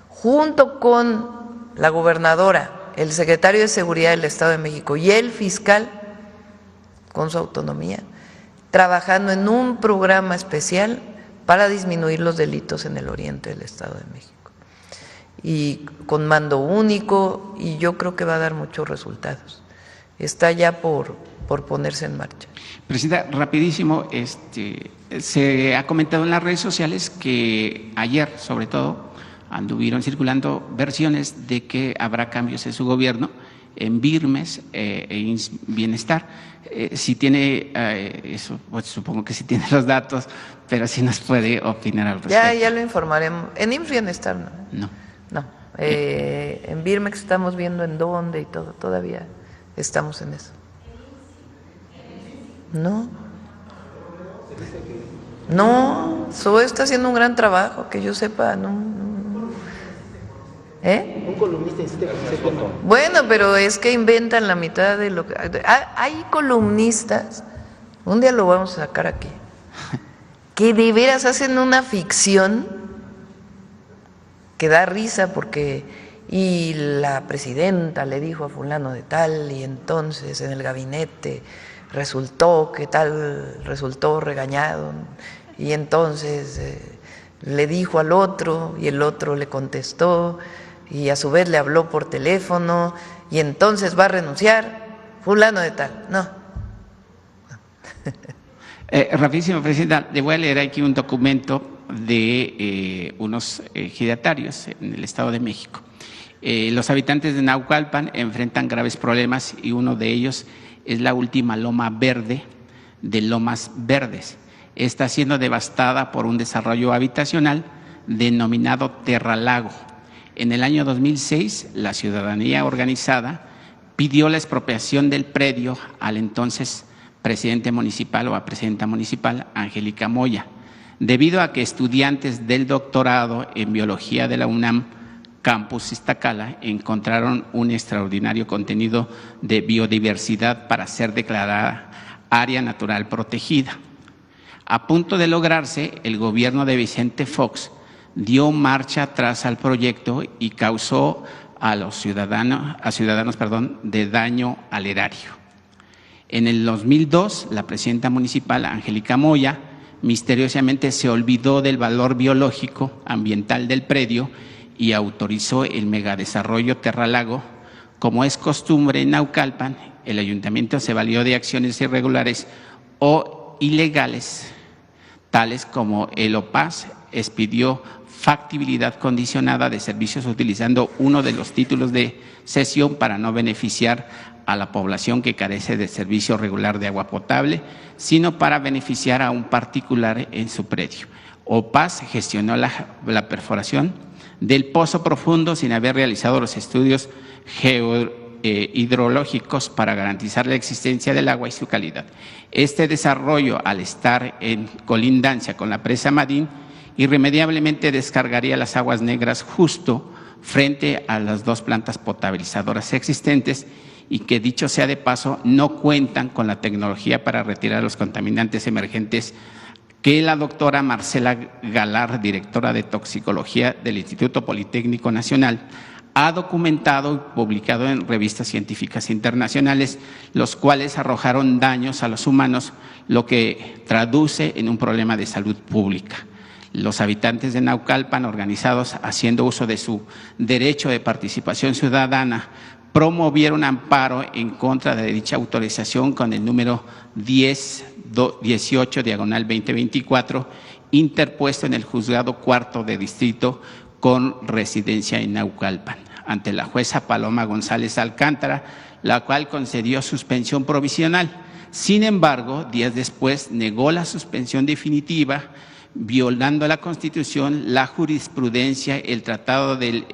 junto con la gobernadora, el secretario de Seguridad del Estado de México y el fiscal, con su autonomía, trabajando en un programa especial para disminuir los delitos en el oriente del Estado de México. Y con mando único, y yo creo que va a dar muchos resultados. Está ya por ponerse en marcha. Presidenta, rapidísimo, se ha comentado en las redes sociales que ayer, sobre todo, anduvieron circulando versiones de que habrá cambios en su gobierno en Birmes e Bienestar. Si tiene eso, pues supongo que sí tiene los datos, pero si nos puede opinar al respecto. Ya lo informaremos. En IMSS Bienestar no. No. En Birmex estamos viendo en dónde y todo, todavía estamos en eso. No, SOE está haciendo un gran trabajo, que yo sepa, no. Un columnista insiste que se foto. Bueno, pero es que inventan la mitad de lo que… Hay columnistas, un día lo vamos a sacar aquí, que de veras hacen una ficción que da risa porque… Y la presidenta le dijo a fulano de tal, y entonces en el gabinete resultó que tal resultó regañado, y entonces le dijo al otro, y el otro le contestó, y a su vez le habló por teléfono, y entonces va a renunciar fulano de tal. No. Rapidísimo, Presidenta, le voy a leer aquí un documento de unos ejidatarios en el Estado de México. Los habitantes de Naucalpan enfrentan graves problemas y uno de ellos es la última loma verde de Lomas Verdes. Está siendo devastada por un desarrollo habitacional denominado Terralago. En el año 2006, la ciudadanía organizada pidió la expropiación del predio al entonces presidente municipal o a presidenta municipal, Angélica Moya, debido a que estudiantes del doctorado en biología de la UNAM Campus Iztacala encontraron un extraordinario contenido de biodiversidad para ser declarada área natural protegida. A punto de lograrse, el gobierno de Vicente Fox dio marcha atrás al proyecto y causó a ciudadanos de daño al erario. En el 2002, la presidenta municipal, Angélica Moya, misteriosamente se olvidó del valor biológico ambiental del predio y autorizó el megadesarrollo Terralago. Como es costumbre en Naucalpan, el ayuntamiento se valió de acciones irregulares o ilegales, tales como el OPAS expidió factibilidad condicionada de servicios utilizando uno de los títulos de cesión para no beneficiar a la población que carece de servicio regular de agua potable, sino para beneficiar a un particular en su predio. OPAS gestionó la perforación del pozo profundo sin haber realizado los estudios hidrológicos para garantizar la existencia del agua y su calidad. Este desarrollo, al estar en colindancia con la presa Madín, irremediablemente descargaría las aguas negras justo frente a las dos plantas potabilizadoras existentes y que, dicho sea de paso, no cuentan con la tecnología para retirar los contaminantes emergentes que la doctora Marcela Galar, directora de toxicología del Instituto Politécnico Nacional, ha documentado y publicado en revistas científicas internacionales, los cuales arrojaron daños a los humanos, lo que traduce en un problema de salud pública. Los habitantes de Naucalpan, organizados haciendo uso de su derecho de participación ciudadana, promovieron amparo en contra de dicha autorización con el número 1018/2024, interpuesto en el Juzgado Cuarto de Distrito con residencia en Naucalpan, ante la jueza Paloma González Alcántara, la cual concedió suspensión provisional. Sin embargo, días después negó la suspensión definitiva, violando la Constitución, la jurisprudencia, el Tratado de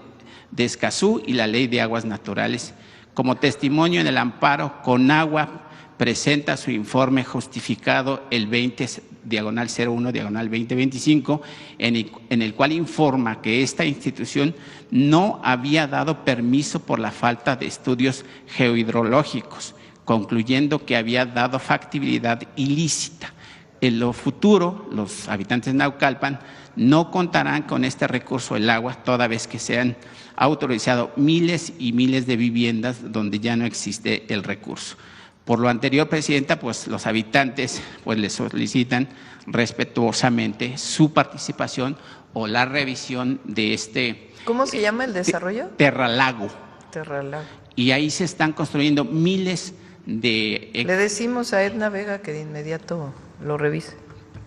Escazú y la Ley de Aguas Naturales. Como testimonio en el amparo, Conagua presenta su informe justificado el 20/01/2025, en el cual informa que esta institución no había dado permiso por la falta de estudios geohidrológicos, concluyendo que había dado factibilidad ilícita. En lo futuro, los habitantes de Naucalpan no contarán con este recurso del agua, toda vez que se han autorizado miles y miles de viviendas donde ya no existe el recurso. Por lo anterior, Presidenta, pues los habitantes le solicitan respetuosamente su participación o la revisión de este… ¿Cómo se llama el desarrollo? Terralago. Terralago. Y ahí se están construyendo miles de… Le decimos a Edna Vega que de inmediato lo revise.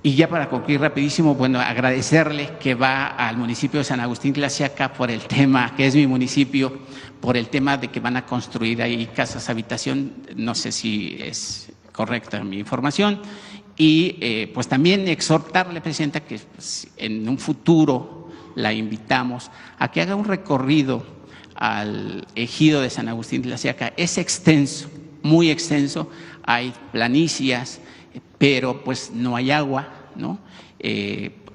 Y ya para concluir rapidísimo, bueno, agradecerle que va al municipio de San Agustín Tlaxiaca por el tema, que es mi municipio, por el tema de que van a construir ahí casas habitación, no sé si es correcta mi información, y pues también exhortarle, Presidenta, que pues, en un futuro la invitamos a que haga un recorrido al ejido de San Agustín Tlaxiaca. Es extenso, muy extenso, hay planicias, pero pues no hay agua, ¿no?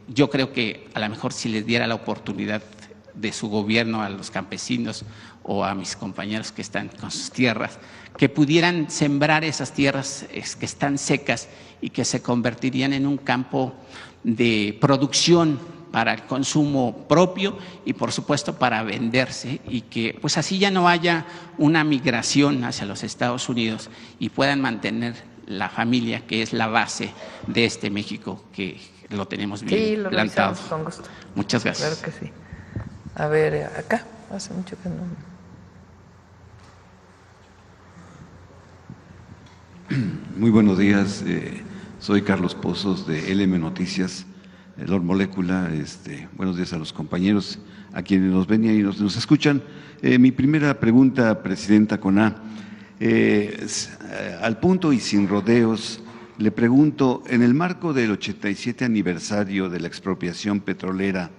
Yo creo que a lo mejor si les diera la oportunidad de su gobierno a los campesinos o a mis compañeros que están con sus tierras, que pudieran sembrar esas tierras que están secas y que se convertirían en un campo de producción para el consumo propio y por supuesto para venderse, y que pues así ya no haya una migración hacia los Estados Unidos y puedan mantener la familia, que es la base de este México que lo tenemos bien plantado. Con gusto. Muchas gracias. Claro que sí. A ver, acá, hace mucho que no. Muy buenos días, soy Carlos Pozos de LM Noticias, Lord Molécula. Buenos días a los compañeros, a quienes nos ven y nos escuchan. Mi primera pregunta, Presidenta Coná, al punto y sin rodeos, le pregunto, en el marco del 87 aniversario de la expropiación petrolera,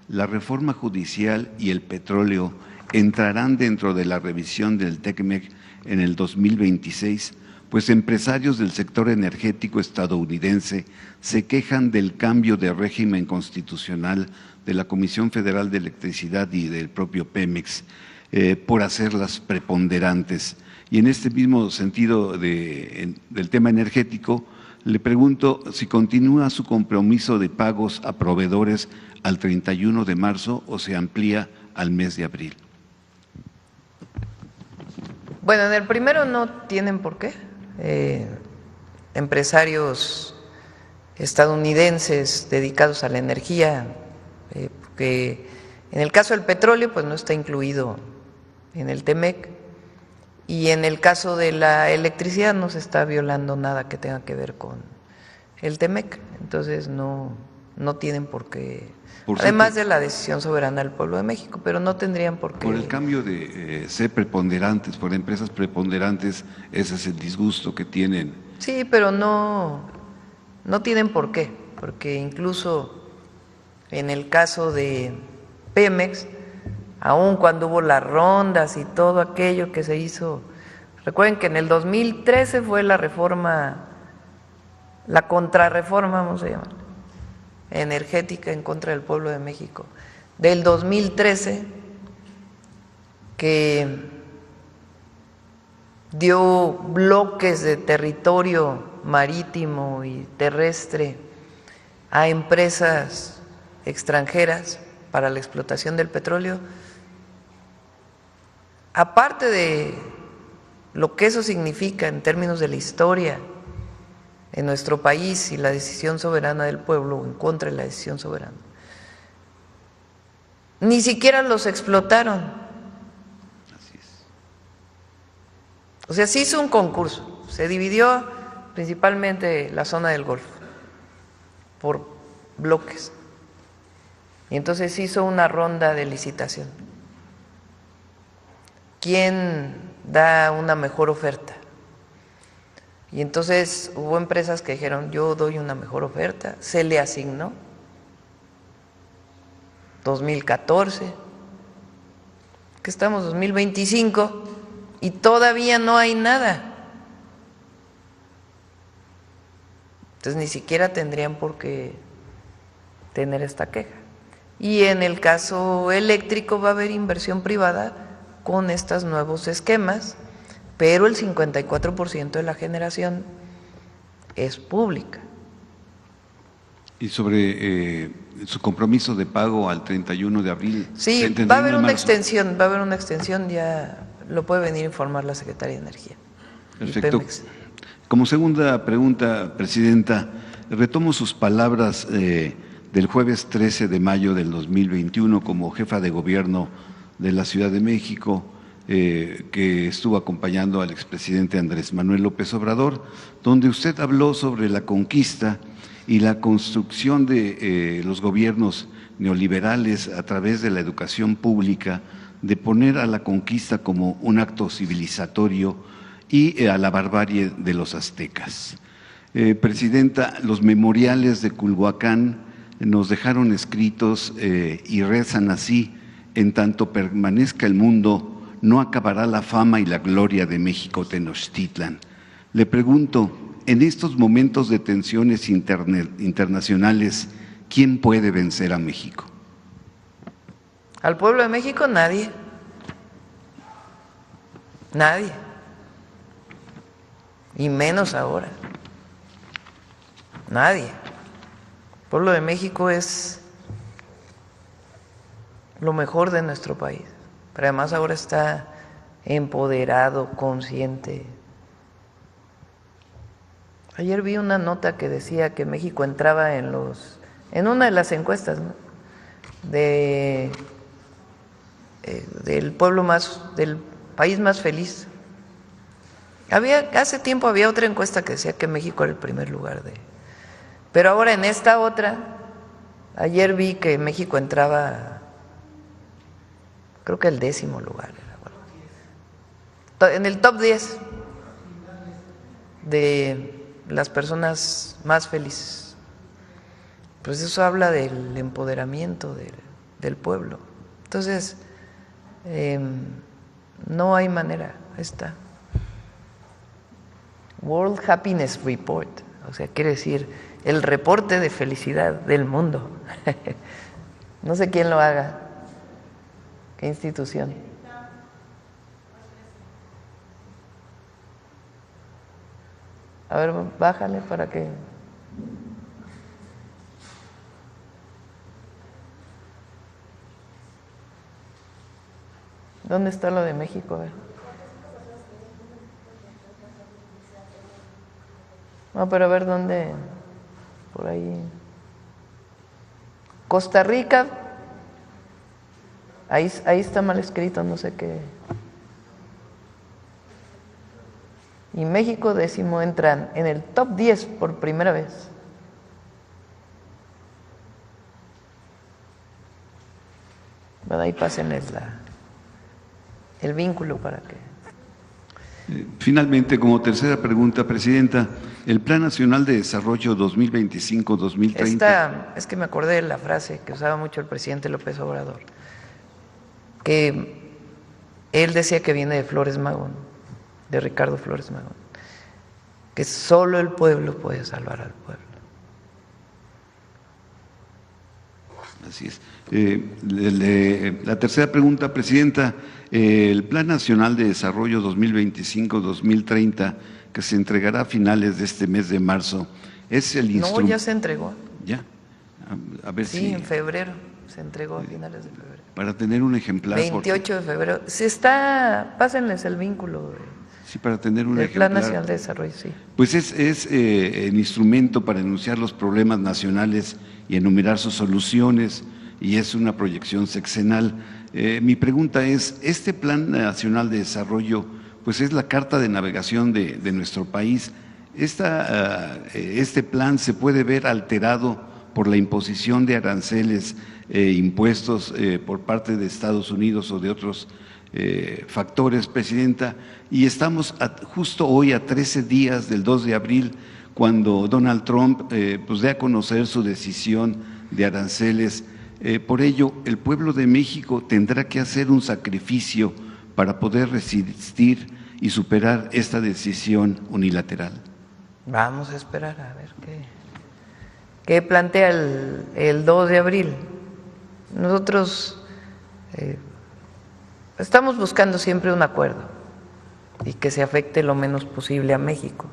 ¿la reforma judicial y el petróleo entrarán dentro de la revisión del TECMEC en el 2026? pues empresarios del sector energético estadounidense se quejan del cambio de régimen constitucional de la Comisión Federal de Electricidad y del propio Pemex por hacerlas preponderantes. Y en este mismo sentido del tema energético, le pregunto si continúa su compromiso de pagos a proveedores al 31 de marzo o se amplía al mes de abril. Bueno, en el primero no tienen por qué. Empresarios estadounidenses dedicados a la energía, porque en el caso del petróleo pues no está incluido en el TEMEC, y en el caso de la electricidad no se está violando nada que tenga que ver con el TEMEC, entonces no tienen por qué, además de la decisión soberana del pueblo de México, pero no tendrían por qué. Por el cambio de ser preponderantes, por empresas preponderantes, ese es el disgusto que tienen. Sí, pero no tienen por qué, porque incluso en el caso de Pemex, aun cuando hubo las rondas y todo aquello que se hizo, recuerden que en el 2013 fue la reforma, la contrarreforma, vamos a llamar, energética en contra del pueblo de México, del 2013, que dio bloques de territorio marítimo y terrestre a empresas extranjeras para la explotación del petróleo. Aparte de lo que eso significa en términos de la historia en nuestro país y la decisión soberana del pueblo o en contra de la decisión soberana, ni siquiera los explotaron. Así es. O sea, se hizo un concurso, se dividió principalmente la zona del Golfo por bloques, y entonces se hizo una ronda de licitación. ¿Quién da una mejor oferta? Y entonces hubo empresas que dijeron, yo doy una mejor oferta, se le asignó 2014, que estamos 2025 y todavía no hay nada. Entonces ni siquiera tendrían por qué tener esta queja. Y en el caso eléctrico va a haber inversión privada con estos nuevos esquemas, pero el 54% de la generación es pública. Y sobre su compromiso de pago al 31 de abril. Sí, va a haber una extensión, ya lo puede venir a informar la Secretaría de Energía. Perfecto. Como segunda pregunta, Presidenta, retomo sus palabras del jueves 13 de mayo del 2021 como jefa de gobierno de la Ciudad de México, que estuvo acompañando al expresidente Andrés Manuel López Obrador, donde usted habló sobre la conquista y la construcción de los gobiernos neoliberales a través de la educación pública, de poner a la conquista como un acto civilizatorio y a la barbarie de los aztecas. Presidenta, los memoriales de Culhuacán nos dejaron escritos y rezan así: en tanto permanezca el mundo, no acabará la fama y la gloria de México Tenochtitlan. Le pregunto, en estos momentos de tensiones internacionales, ¿quién puede vencer a México? Al pueblo de México nadie. Nadie. Y menos ahora. Nadie. El pueblo de México es lo mejor de nuestro país. Pero además ahora está empoderado, consciente. Ayer vi una nota que decía que México entraba en una de las encuestas, ¿no?, del país más feliz. Hace tiempo había otra encuesta que decía que México era el primer lugar pero ahora en esta otra, ayer vi que México entraba, creo que el 10º lugar, en el top 10 de las personas más felices. Pues eso habla del empoderamiento del pueblo. Entonces, no hay manera, ahí está. World Happiness Report, o sea, quiere decir el reporte de felicidad del mundo. No sé quién lo haga, qué institución. A ver, bájale para que... ¿Dónde está lo de México? A ver. No, pero a ver dónde, por ahí. Costa Rica, ahí está mal escrito, no sé qué. Y México 10º entran en el top 10 por primera vez. Bueno, ahí pásenles el vínculo para que... Finalmente, como tercera pregunta, Presidenta, el Plan Nacional de Desarrollo 2025-2030... Es que me acordé de la frase que usaba mucho el presidente López Obrador, que él decía que viene de Flores Magón, de Ricardo Flores Magón, que solo el pueblo puede salvar al pueblo. Así es. La tercera pregunta, Presidenta, el Plan Nacional de Desarrollo 2025-2030, que se entregará a finales de este mes de marzo, es el instrumento... No, ya se entregó. ¿Ya? A ver sí, si... en febrero, se entregó a finales de febrero. Para tener un ejemplar... 28 de febrero. Pásenles el vínculo. Sí, para tener un el ejemplar. Plan Nacional de Desarrollo, sí. Pues es el instrumento para enunciar los problemas nacionales y enumerar sus soluciones, y es una proyección sexenal. Mi pregunta es, ¿este Plan Nacional de Desarrollo pues es la carta de navegación de nuestro país? ¿Este plan se puede ver alterado por la imposición de aranceles impuestos por parte de Estados Unidos o de otros factores, Presidenta? Y estamos justo hoy a 13 días del 2 de abril, cuando Donald Trump pues dé a conocer su decisión de aranceles. Por ello, el pueblo de México tendrá que hacer un sacrificio para poder resistir y superar esta decisión unilateral. Vamos a esperar a ver qué plantea el 2 de abril. Nosotros estamos buscando siempre un acuerdo y que se afecte lo menos posible a México.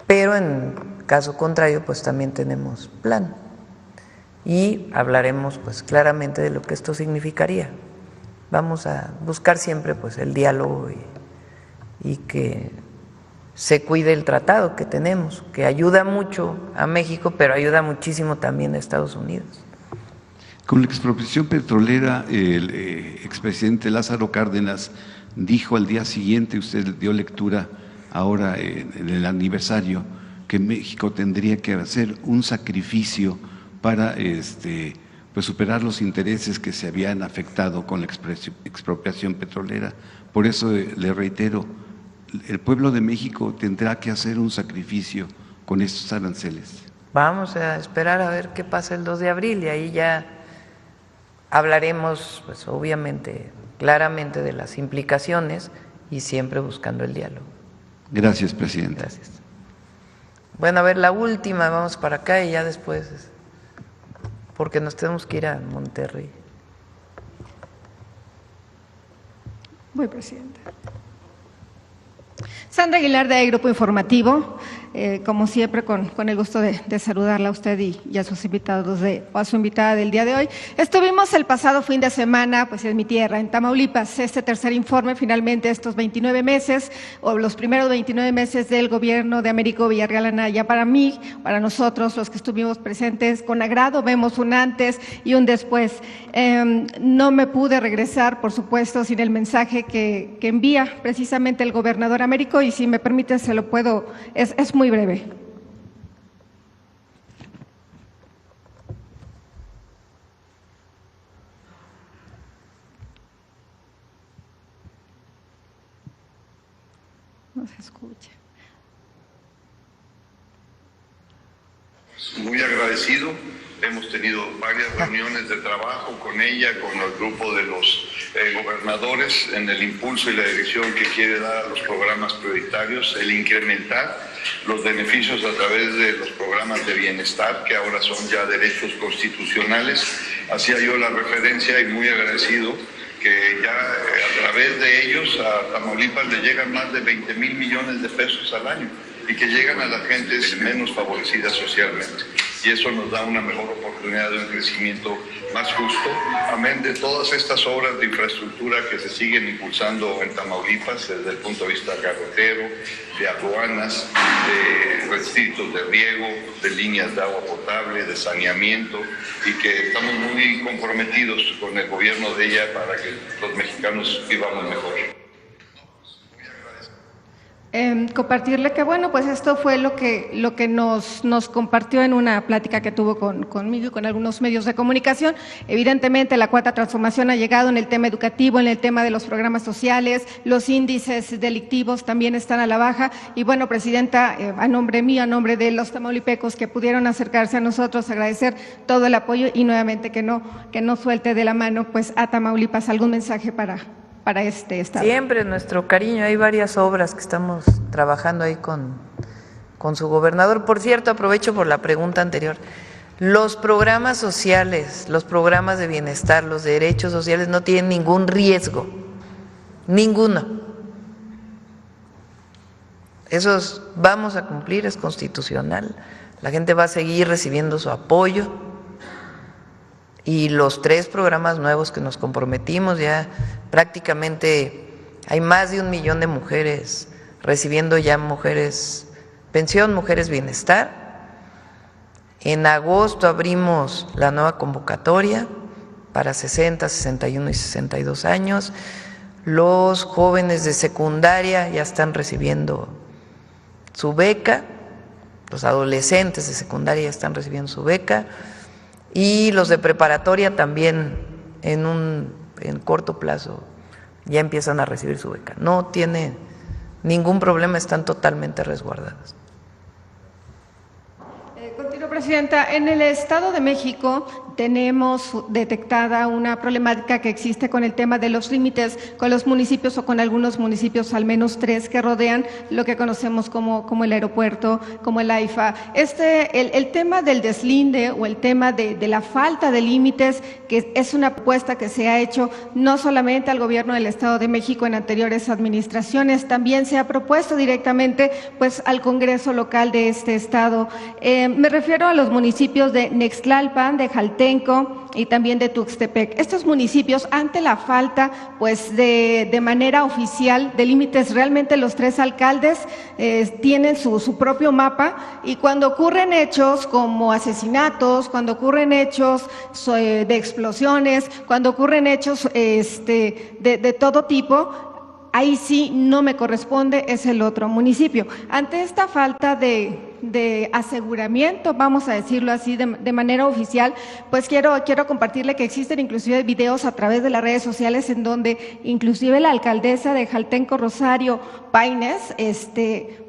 Pero en caso contrario, pues también tenemos plan y hablaremos pues claramente de lo que esto significaría. Vamos a buscar siempre pues el diálogo y que se cuide el tratado que tenemos, que ayuda mucho a México, pero ayuda muchísimo también a Estados Unidos. Con la expropiación petrolera, el expresidente Lázaro Cárdenas dijo al día siguiente, usted dio lectura ahora en el aniversario, que México tendría que hacer un sacrificio para pues superar los intereses que se habían afectado con la expropiación petrolera. Por eso le reitero, el pueblo de México tendrá que hacer un sacrificio con estos aranceles. Vamos a esperar a ver qué pasa el 2 de abril y ahí ya hablaremos, pues obviamente, claramente de las implicaciones y siempre buscando el diálogo. Gracias, Presidente. Gracias. Bueno, a ver, la última, vamos para acá y ya después, porque nos tenemos que ir a Monterrey. Voy, Presidenta. Sandra Aguilar, de Grupo Informativo. Como siempre, con el gusto de saludarla a usted y a sus invitados o a su invitada del día de hoy. Estuvimos el pasado fin de semana, pues en mi tierra, en Tamaulipas, este tercer informe, finalmente estos 29 meses, o los primeros 29 meses del gobierno de Américo Villarreal Anaya. Para mí, para nosotros, los que estuvimos presentes, con agrado vemos un antes y un después. No me pude regresar, por supuesto, sin el mensaje que envía precisamente el gobernador Américo, y si me permite se lo puedo, es muy breve. No se escucha. Muy agradecido Hemos tenido varias reuniones de trabajo con ella, con el grupo de los gobernadores, en el impulso y la dirección que quiere dar a los programas prioritarios, el incrementar los beneficios a través de los programas de bienestar, que ahora son ya derechos constitucionales. Hacía yo la referencia y muy agradecido que ya a través de ellos a Tamaulipas le llegan más de 20,000 millones de pesos al año y que llegan a las gentes menos favorecidas socialmente. Y eso nos da una mejor oportunidad de un crecimiento más justo, amén de todas estas obras de infraestructura que se siguen impulsando en Tamaulipas desde el punto de vista carretero, de aduanas, de distritos de riego, de líneas de agua potable, de saneamiento, y que estamos muy comprometidos con el gobierno de ella para que los mexicanos vivamos mejor. Compartirle que, bueno, pues esto fue lo que nos compartió en una plática que tuvo conmigo y con algunos medios de comunicación. Evidentemente, la cuarta transformación ha llegado en el tema educativo, en el tema de los programas sociales, los índices delictivos también están a la baja. Y bueno, Presidenta, a nombre mío, a nombre de los tamaulipecos que pudieron acercarse a nosotros, agradecer todo el apoyo y nuevamente que no suelte de la mano pues a Tamaulipas algún mensaje para este estado. Siempre nuestro cariño, hay varias obras que estamos trabajando ahí con su gobernador. Por cierto, aprovecho por la pregunta anterior, los programas sociales, los programas de bienestar, los derechos sociales no tienen ningún riesgo, ninguno. Esos vamos a cumplir, es constitucional, la gente va a seguir recibiendo su apoyo. Y los 3 programas nuevos que nos comprometimos, ya prácticamente hay más de 1 millón de mujeres recibiendo ya pensión, mujeres bienestar. En agosto abrimos la nueva convocatoria para 60, 61 y 62 años. Los jóvenes de secundaria ya están recibiendo su beca, los adolescentes de secundaria ya están recibiendo su beca. Y los de preparatoria también en corto plazo ya empiezan a recibir su beca. No tiene ningún problema, están totalmente resguardadas. Continúo, Presidenta. En el Estado de México tenemos detectada una problemática que existe con el tema de los límites con los municipios o con algunos municipios, al menos 3, que rodean lo que conocemos como el aeropuerto, como el AIFA. El tema del deslinde o el tema de la falta de límites, que es una propuesta que se ha hecho no solamente al gobierno del Estado de México en anteriores administraciones, también se ha propuesto directamente pues al Congreso local de este estado. Me refiero a los municipios de Nextlalpan, de Jaltenco y también de Tuxtepec. Estos municipios, ante la falta pues de manera oficial de límites, realmente los 3 alcaldes tienen su propio mapa, y cuando ocurren hechos como asesinatos, cuando ocurren hechos de explosiones, cuando ocurren hechos de todo tipo, ahí sí no me corresponde, es el otro municipio. Ante esta falta de aseguramiento, vamos a decirlo así, de manera oficial, pues quiero compartirle que existen inclusive videos a través de las redes sociales en donde inclusive la alcaldesa de Jaltenco, Rosario Paines,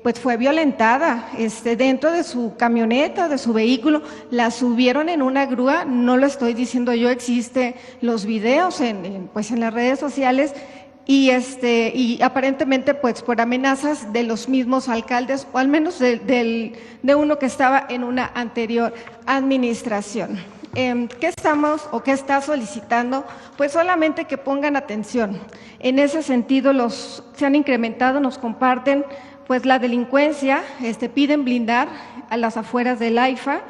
pues fue violentada dentro de su camioneta, de su vehículo, la subieron en una grúa, no lo estoy diciendo yo, existen los videos en las redes sociales. Y aparentemente pues por amenazas de los mismos alcaldes, o al menos de uno que estaba en una anterior administración. ¿Qué estamos o qué está solicitando? Pues solamente que pongan atención. En ese sentido se han incrementado, nos comparten pues la delincuencia, piden blindar a las afueras del AIFA,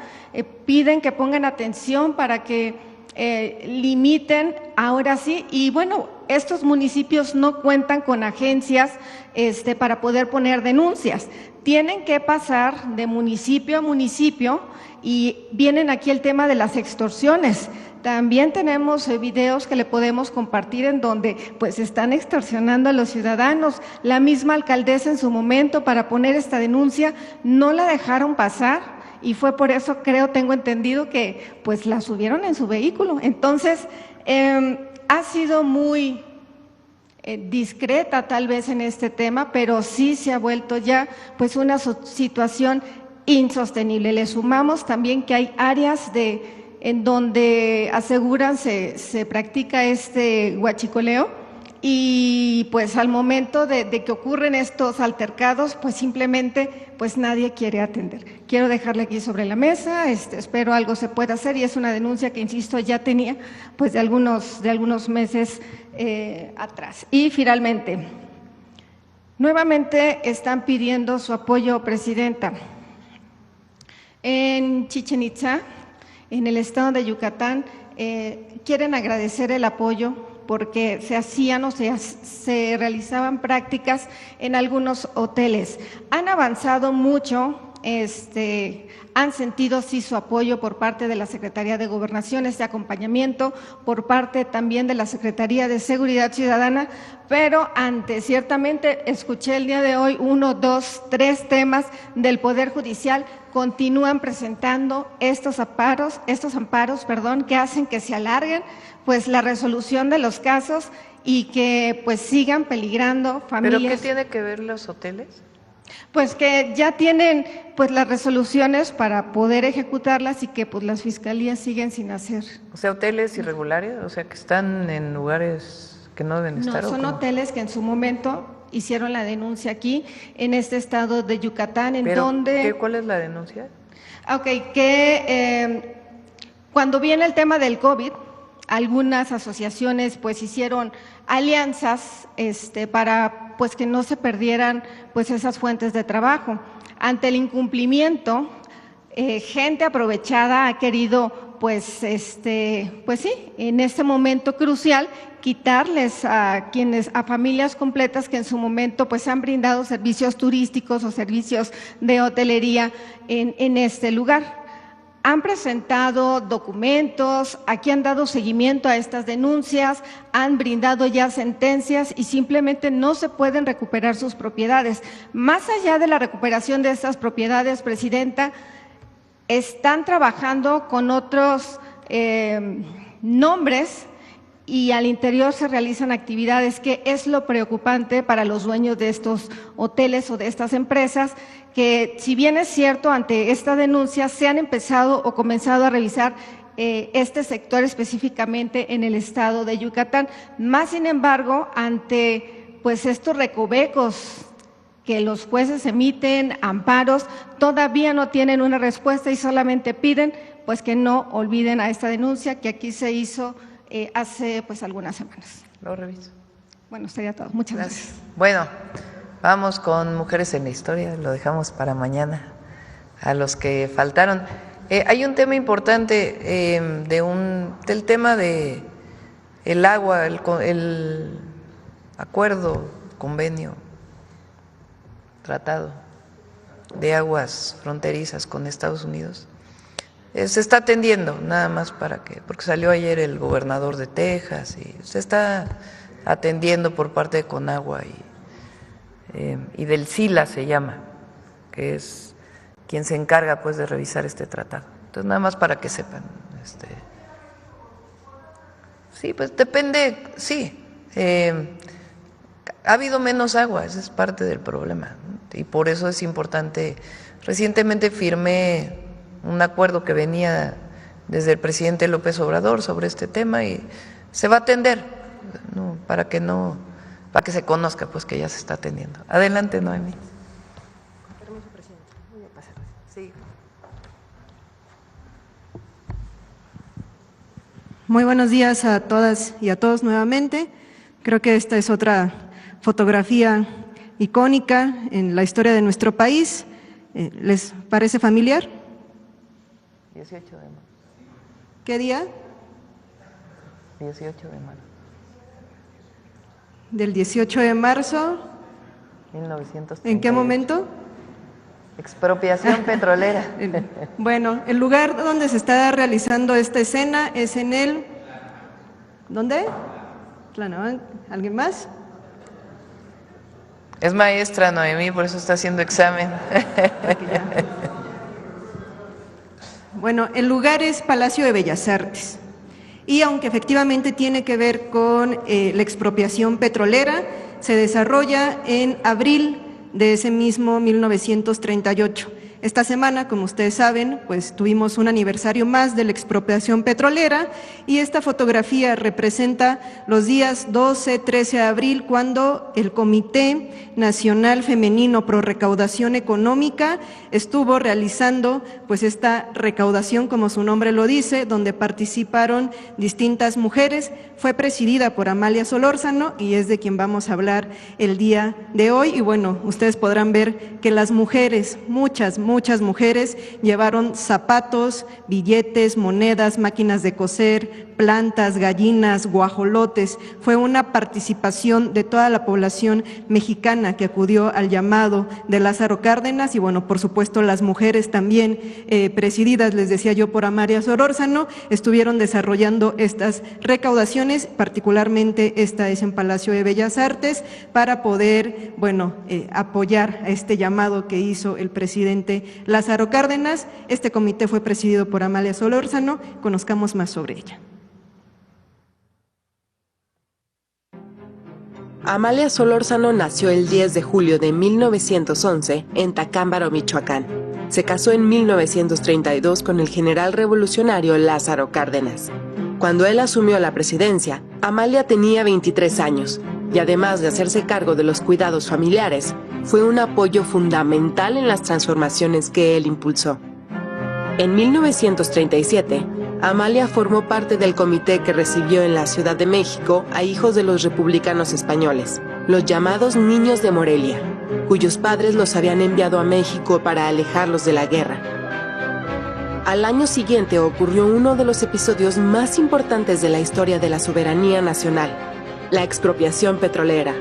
piden que pongan atención para que limiten ahora sí, y bueno, estos municipios no cuentan con agencias para poder poner denuncias, tienen que pasar de municipio a municipio, y vienen aquí el tema de las extorsiones. También tenemos videos que le podemos compartir en donde pues están extorsionando a los ciudadanos. La misma alcaldesa en su momento, para poner esta denuncia, no la dejaron pasar, y fue por eso, tengo entendido, que pues la subieron en su vehículo. Entonces, ha sido muy discreta tal vez en este tema, pero sí se ha vuelto ya pues una situación insostenible. Le sumamos también que hay áreas de en donde aseguran se practica este huachicoleo y pues al momento de que ocurren estos altercados, pues simplemente pues nadie quiere atender. Quiero dejarle aquí sobre la mesa, espero algo se pueda hacer y es una denuncia que, insisto, ya tenía pues de algunos meses atrás. Y finalmente, nuevamente están pidiendo su apoyo, Presidenta. En Chichén Itzá, en el estado de Yucatán, quieren agradecer el apoyo porque se hacían o se realizaban prácticas en algunos hoteles. Han avanzado mucho, han sentido sí su apoyo por parte de la Secretaría de Gobernación, este acompañamiento por parte también de la Secretaría de Seguridad Ciudadana, pero ciertamente escuché el día de hoy 1, 2, 3 temas del Poder Judicial, continúan presentando estos amparos, que hacen que se alarguen pues la resolución de los casos y que pues sigan peligrando familias. ¿Pero qué tiene que ver los hoteles? Pues que ya tienen pues las resoluciones para poder ejecutarlas y que pues las fiscalías siguen sin hacer. O sea, hoteles irregulares, o sea, que están en lugares que no deben estar. No, son hoteles que en su momento hicieron la denuncia aquí en este estado de Yucatán, en donde… ¿Cuál es la denuncia? Ok, que cuando viene el tema del COVID, algunas asociaciones pues hicieron alianzas para pues que no se perdieran pues esas fuentes de trabajo. Ante el incumplimiento, gente aprovechada ha querido pues sí, en este momento crucial quitarles a familias completas que en su momento pues han brindado servicios turísticos o servicios de hotelería en este lugar. Han presentado documentos, aquí han dado seguimiento a estas denuncias, han brindado ya sentencias y simplemente no se pueden recuperar sus propiedades. Más allá de la recuperación de estas propiedades, Presidenta, están trabajando con otros nombres y al interior se realizan actividades, que es lo preocupante para los dueños de estos hoteles o de estas empresas, que si bien es cierto, ante esta denuncia se han empezado o comenzado a revisar este sector específicamente en el estado de Yucatán. Más sin embargo, ante pues estos recovecos que los jueces emiten, amparos, todavía no tienen una respuesta y solamente piden pues que no olviden a esta denuncia que aquí se hizo hace pues algunas semanas. Lo reviso. Bueno, sería todo. Muchas gracias. Bueno, vamos con Mujeres en la Historia, lo dejamos para mañana, a los que faltaron. Hay un tema importante del tema de el agua, el acuerdo, convenio, tratado de aguas fronterizas con Estados Unidos. Se está atendiendo, nada más porque salió ayer el gobernador de Texas y se está atendiendo por parte de Conagua y del SILA se llama, que es quien se encarga pues de revisar este tratado. Entonces nada más para que sepan. Sí, pues depende, sí. Ha habido menos agua, ese es parte del problema, ¿no? Y por eso es importante. Recientemente firmé un acuerdo que venía desde el presidente López Obrador sobre este tema y se va a atender, ¿no? para que se conozca pues que ya se está atendiendo. Adelante, Noemí. Sí. Muy buenos días a todas y a todos nuevamente. Creo que esta es otra fotografía icónica en la historia de nuestro país. ¿Les parece familiar? 18 de marzo. ¿Qué día? 18 de marzo. Del 18 de marzo. 1938. ¿En qué momento? Expropiación petrolera. Bueno, el lugar donde se está realizando esta escena es en el… ¿Dónde? Plano. ¿Alguien más? Es maestra Noemí, por eso está haciendo examen. Bueno, el lugar es Palacio de Bellas Artes y aunque efectivamente tiene que ver con la expropiación petrolera, se desarrolla en abril de ese mismo 1938. Esta semana, como ustedes saben, pues tuvimos un aniversario más de la expropiación petrolera y esta fotografía representa los días 12, 13 de abril, cuando el Comité Nacional Femenino Pro Recaudación Económica estuvo realizando pues esta recaudación, como su nombre lo dice, donde participaron distintas mujeres. Fue presidida por Amalia Solórzano y es de quien vamos a hablar el día de hoy. Y bueno, ustedes podrán ver que las mujeres, muchas mujeres, llevaron zapatos, billetes, monedas, máquinas de coser, plantas, gallinas, guajolotes. Fue una participación de toda la población mexicana que acudió al llamado de Lázaro Cárdenas y bueno, por supuesto las mujeres también presididas, les decía yo, por Amalia Solórzano, estuvieron desarrollando estas recaudaciones, particularmente esta es en Palacio de Bellas Artes, para poder, bueno, apoyar a este llamado que hizo el presidente Lázaro Cárdenas. Este comité fue presidido por Amalia Solórzano. Conozcamos más sobre ella. Amalia Solórzano nació el 10 de julio de 1911 en Tacámbaro, Michoacán. Se casó en 1932 con el general revolucionario Lázaro Cárdenas. Cuando él asumió la presidencia, Amalia tenía 23 años y además de hacerse cargo de los cuidados familiares, fue un apoyo fundamental en las transformaciones que él impulsó. En 1937, Amalia formó parte del comité que recibió en la Ciudad de México a hijos de los republicanos españoles, los llamados Niños de Morelia, cuyos padres los habían enviado a México para alejarlos de la guerra. Al año siguiente ocurrió uno de los episodios más importantes de la historia de la soberanía nacional, la expropiación petrolera.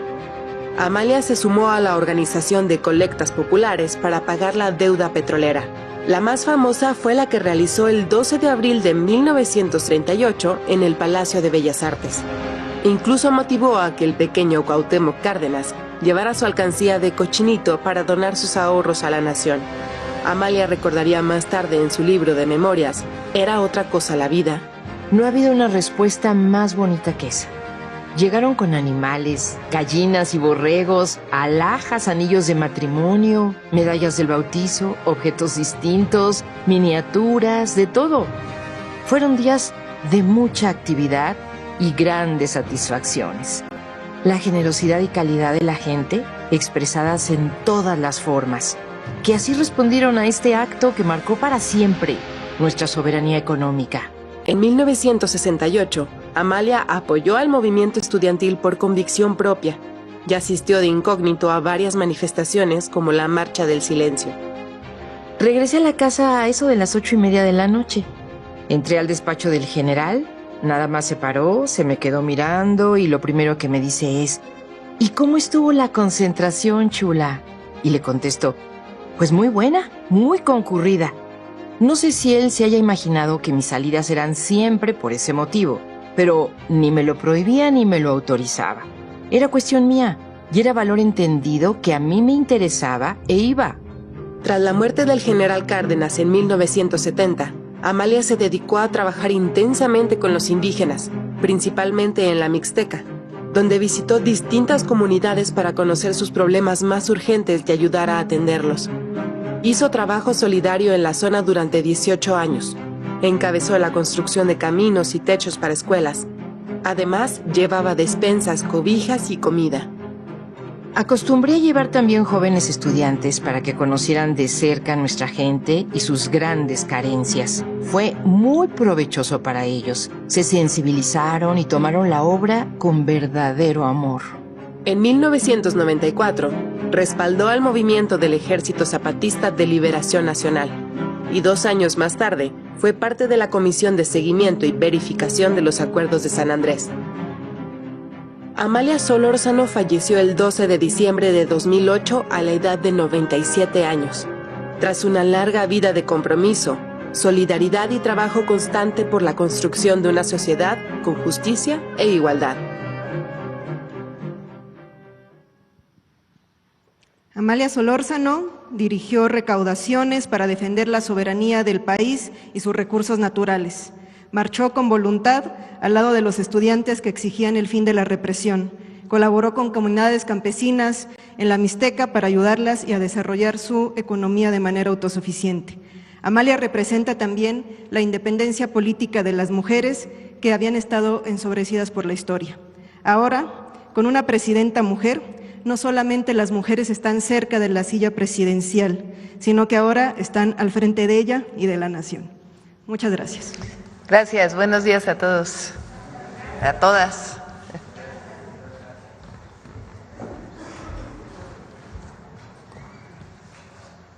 Amalia se sumó a la organización de colectas populares para pagar la deuda petrolera. La más famosa fue la que realizó el 12 de abril de 1938 en el Palacio de Bellas Artes. Incluso motivó a que el pequeño Cuauhtémoc Cárdenas llevara su alcancía de cochinito para donar sus ahorros a la nación. Amalia recordaría más tarde en su libro de memorias, «Era otra cosa la vida». No ha habido una respuesta más bonita que esa. Llegaron con animales, gallinas y borregos, alhajas, anillos de matrimonio, medallas del bautizo, objetos distintos, miniaturas, de todo. Fueron días de mucha actividad y grandes satisfacciones. La generosidad y calidad de la gente expresadas en todas las formas, que así respondieron a este acto que marcó para siempre nuestra soberanía económica. En 1968, Amalia apoyó al movimiento estudiantil por convicción propia y asistió de incógnito a varias manifestaciones como la Marcha del Silencio. Regresé a la casa a eso de las 8:30 de la noche. Entré al despacho del general, nada más se paró, se me quedó mirando y lo primero que me dice es: ¿y cómo estuvo la concentración, chula? Y le contesto: pues muy buena, muy concurrida. No sé si él se haya imaginado que mis salidas eran siempre por ese motivo, pero ni me lo prohibía ni me lo autorizaba. Era cuestión mía y era valor entendido que a mí me interesaba e iba. Tras la muerte del general Cárdenas en 1970, Amalia se dedicó a trabajar intensamente con los indígenas, principalmente en la Mixteca, donde visitó distintas comunidades para conocer sus problemas más urgentes y ayudar a atenderlos. Hizo trabajo solidario en la zona durante 18 años. Encabezó la construcción de caminos y techos para escuelas. Además, llevaba despensas, cobijas y comida. Acostumbré a llevar también jóvenes estudiantes para que conocieran de cerca a nuestra gente y sus grandes carencias. Fue muy provechoso para ellos. Se sensibilizaron y tomaron la obra con verdadero amor. En 1994, respaldó al movimiento del Ejército Zapatista de Liberación Nacional y 2 años más tarde fue parte de la Comisión de Seguimiento y Verificación de los Acuerdos de San Andrés. Amalia Solórzano falleció el 12 de diciembre de 2008 a la edad de 97 años, tras una larga vida de compromiso, solidaridad y trabajo constante por la construcción de una sociedad con justicia e igualdad. Amalia Solórzano dirigió recaudaciones para defender la soberanía del país y sus recursos naturales. Marchó con voluntad al lado de los estudiantes que exigían el fin de la represión. Colaboró con comunidades campesinas en la Mixteca para ayudarlas y a desarrollar su economía de manera autosuficiente. Amalia representa también la independencia política de las mujeres que habían estado ensobrecidas por la historia. Ahora, con una presidenta mujer, no solamente las mujeres están cerca de la silla presidencial, sino que ahora están al frente de ella y de la nación. Muchas gracias. Gracias, buenos días a todos, a todas.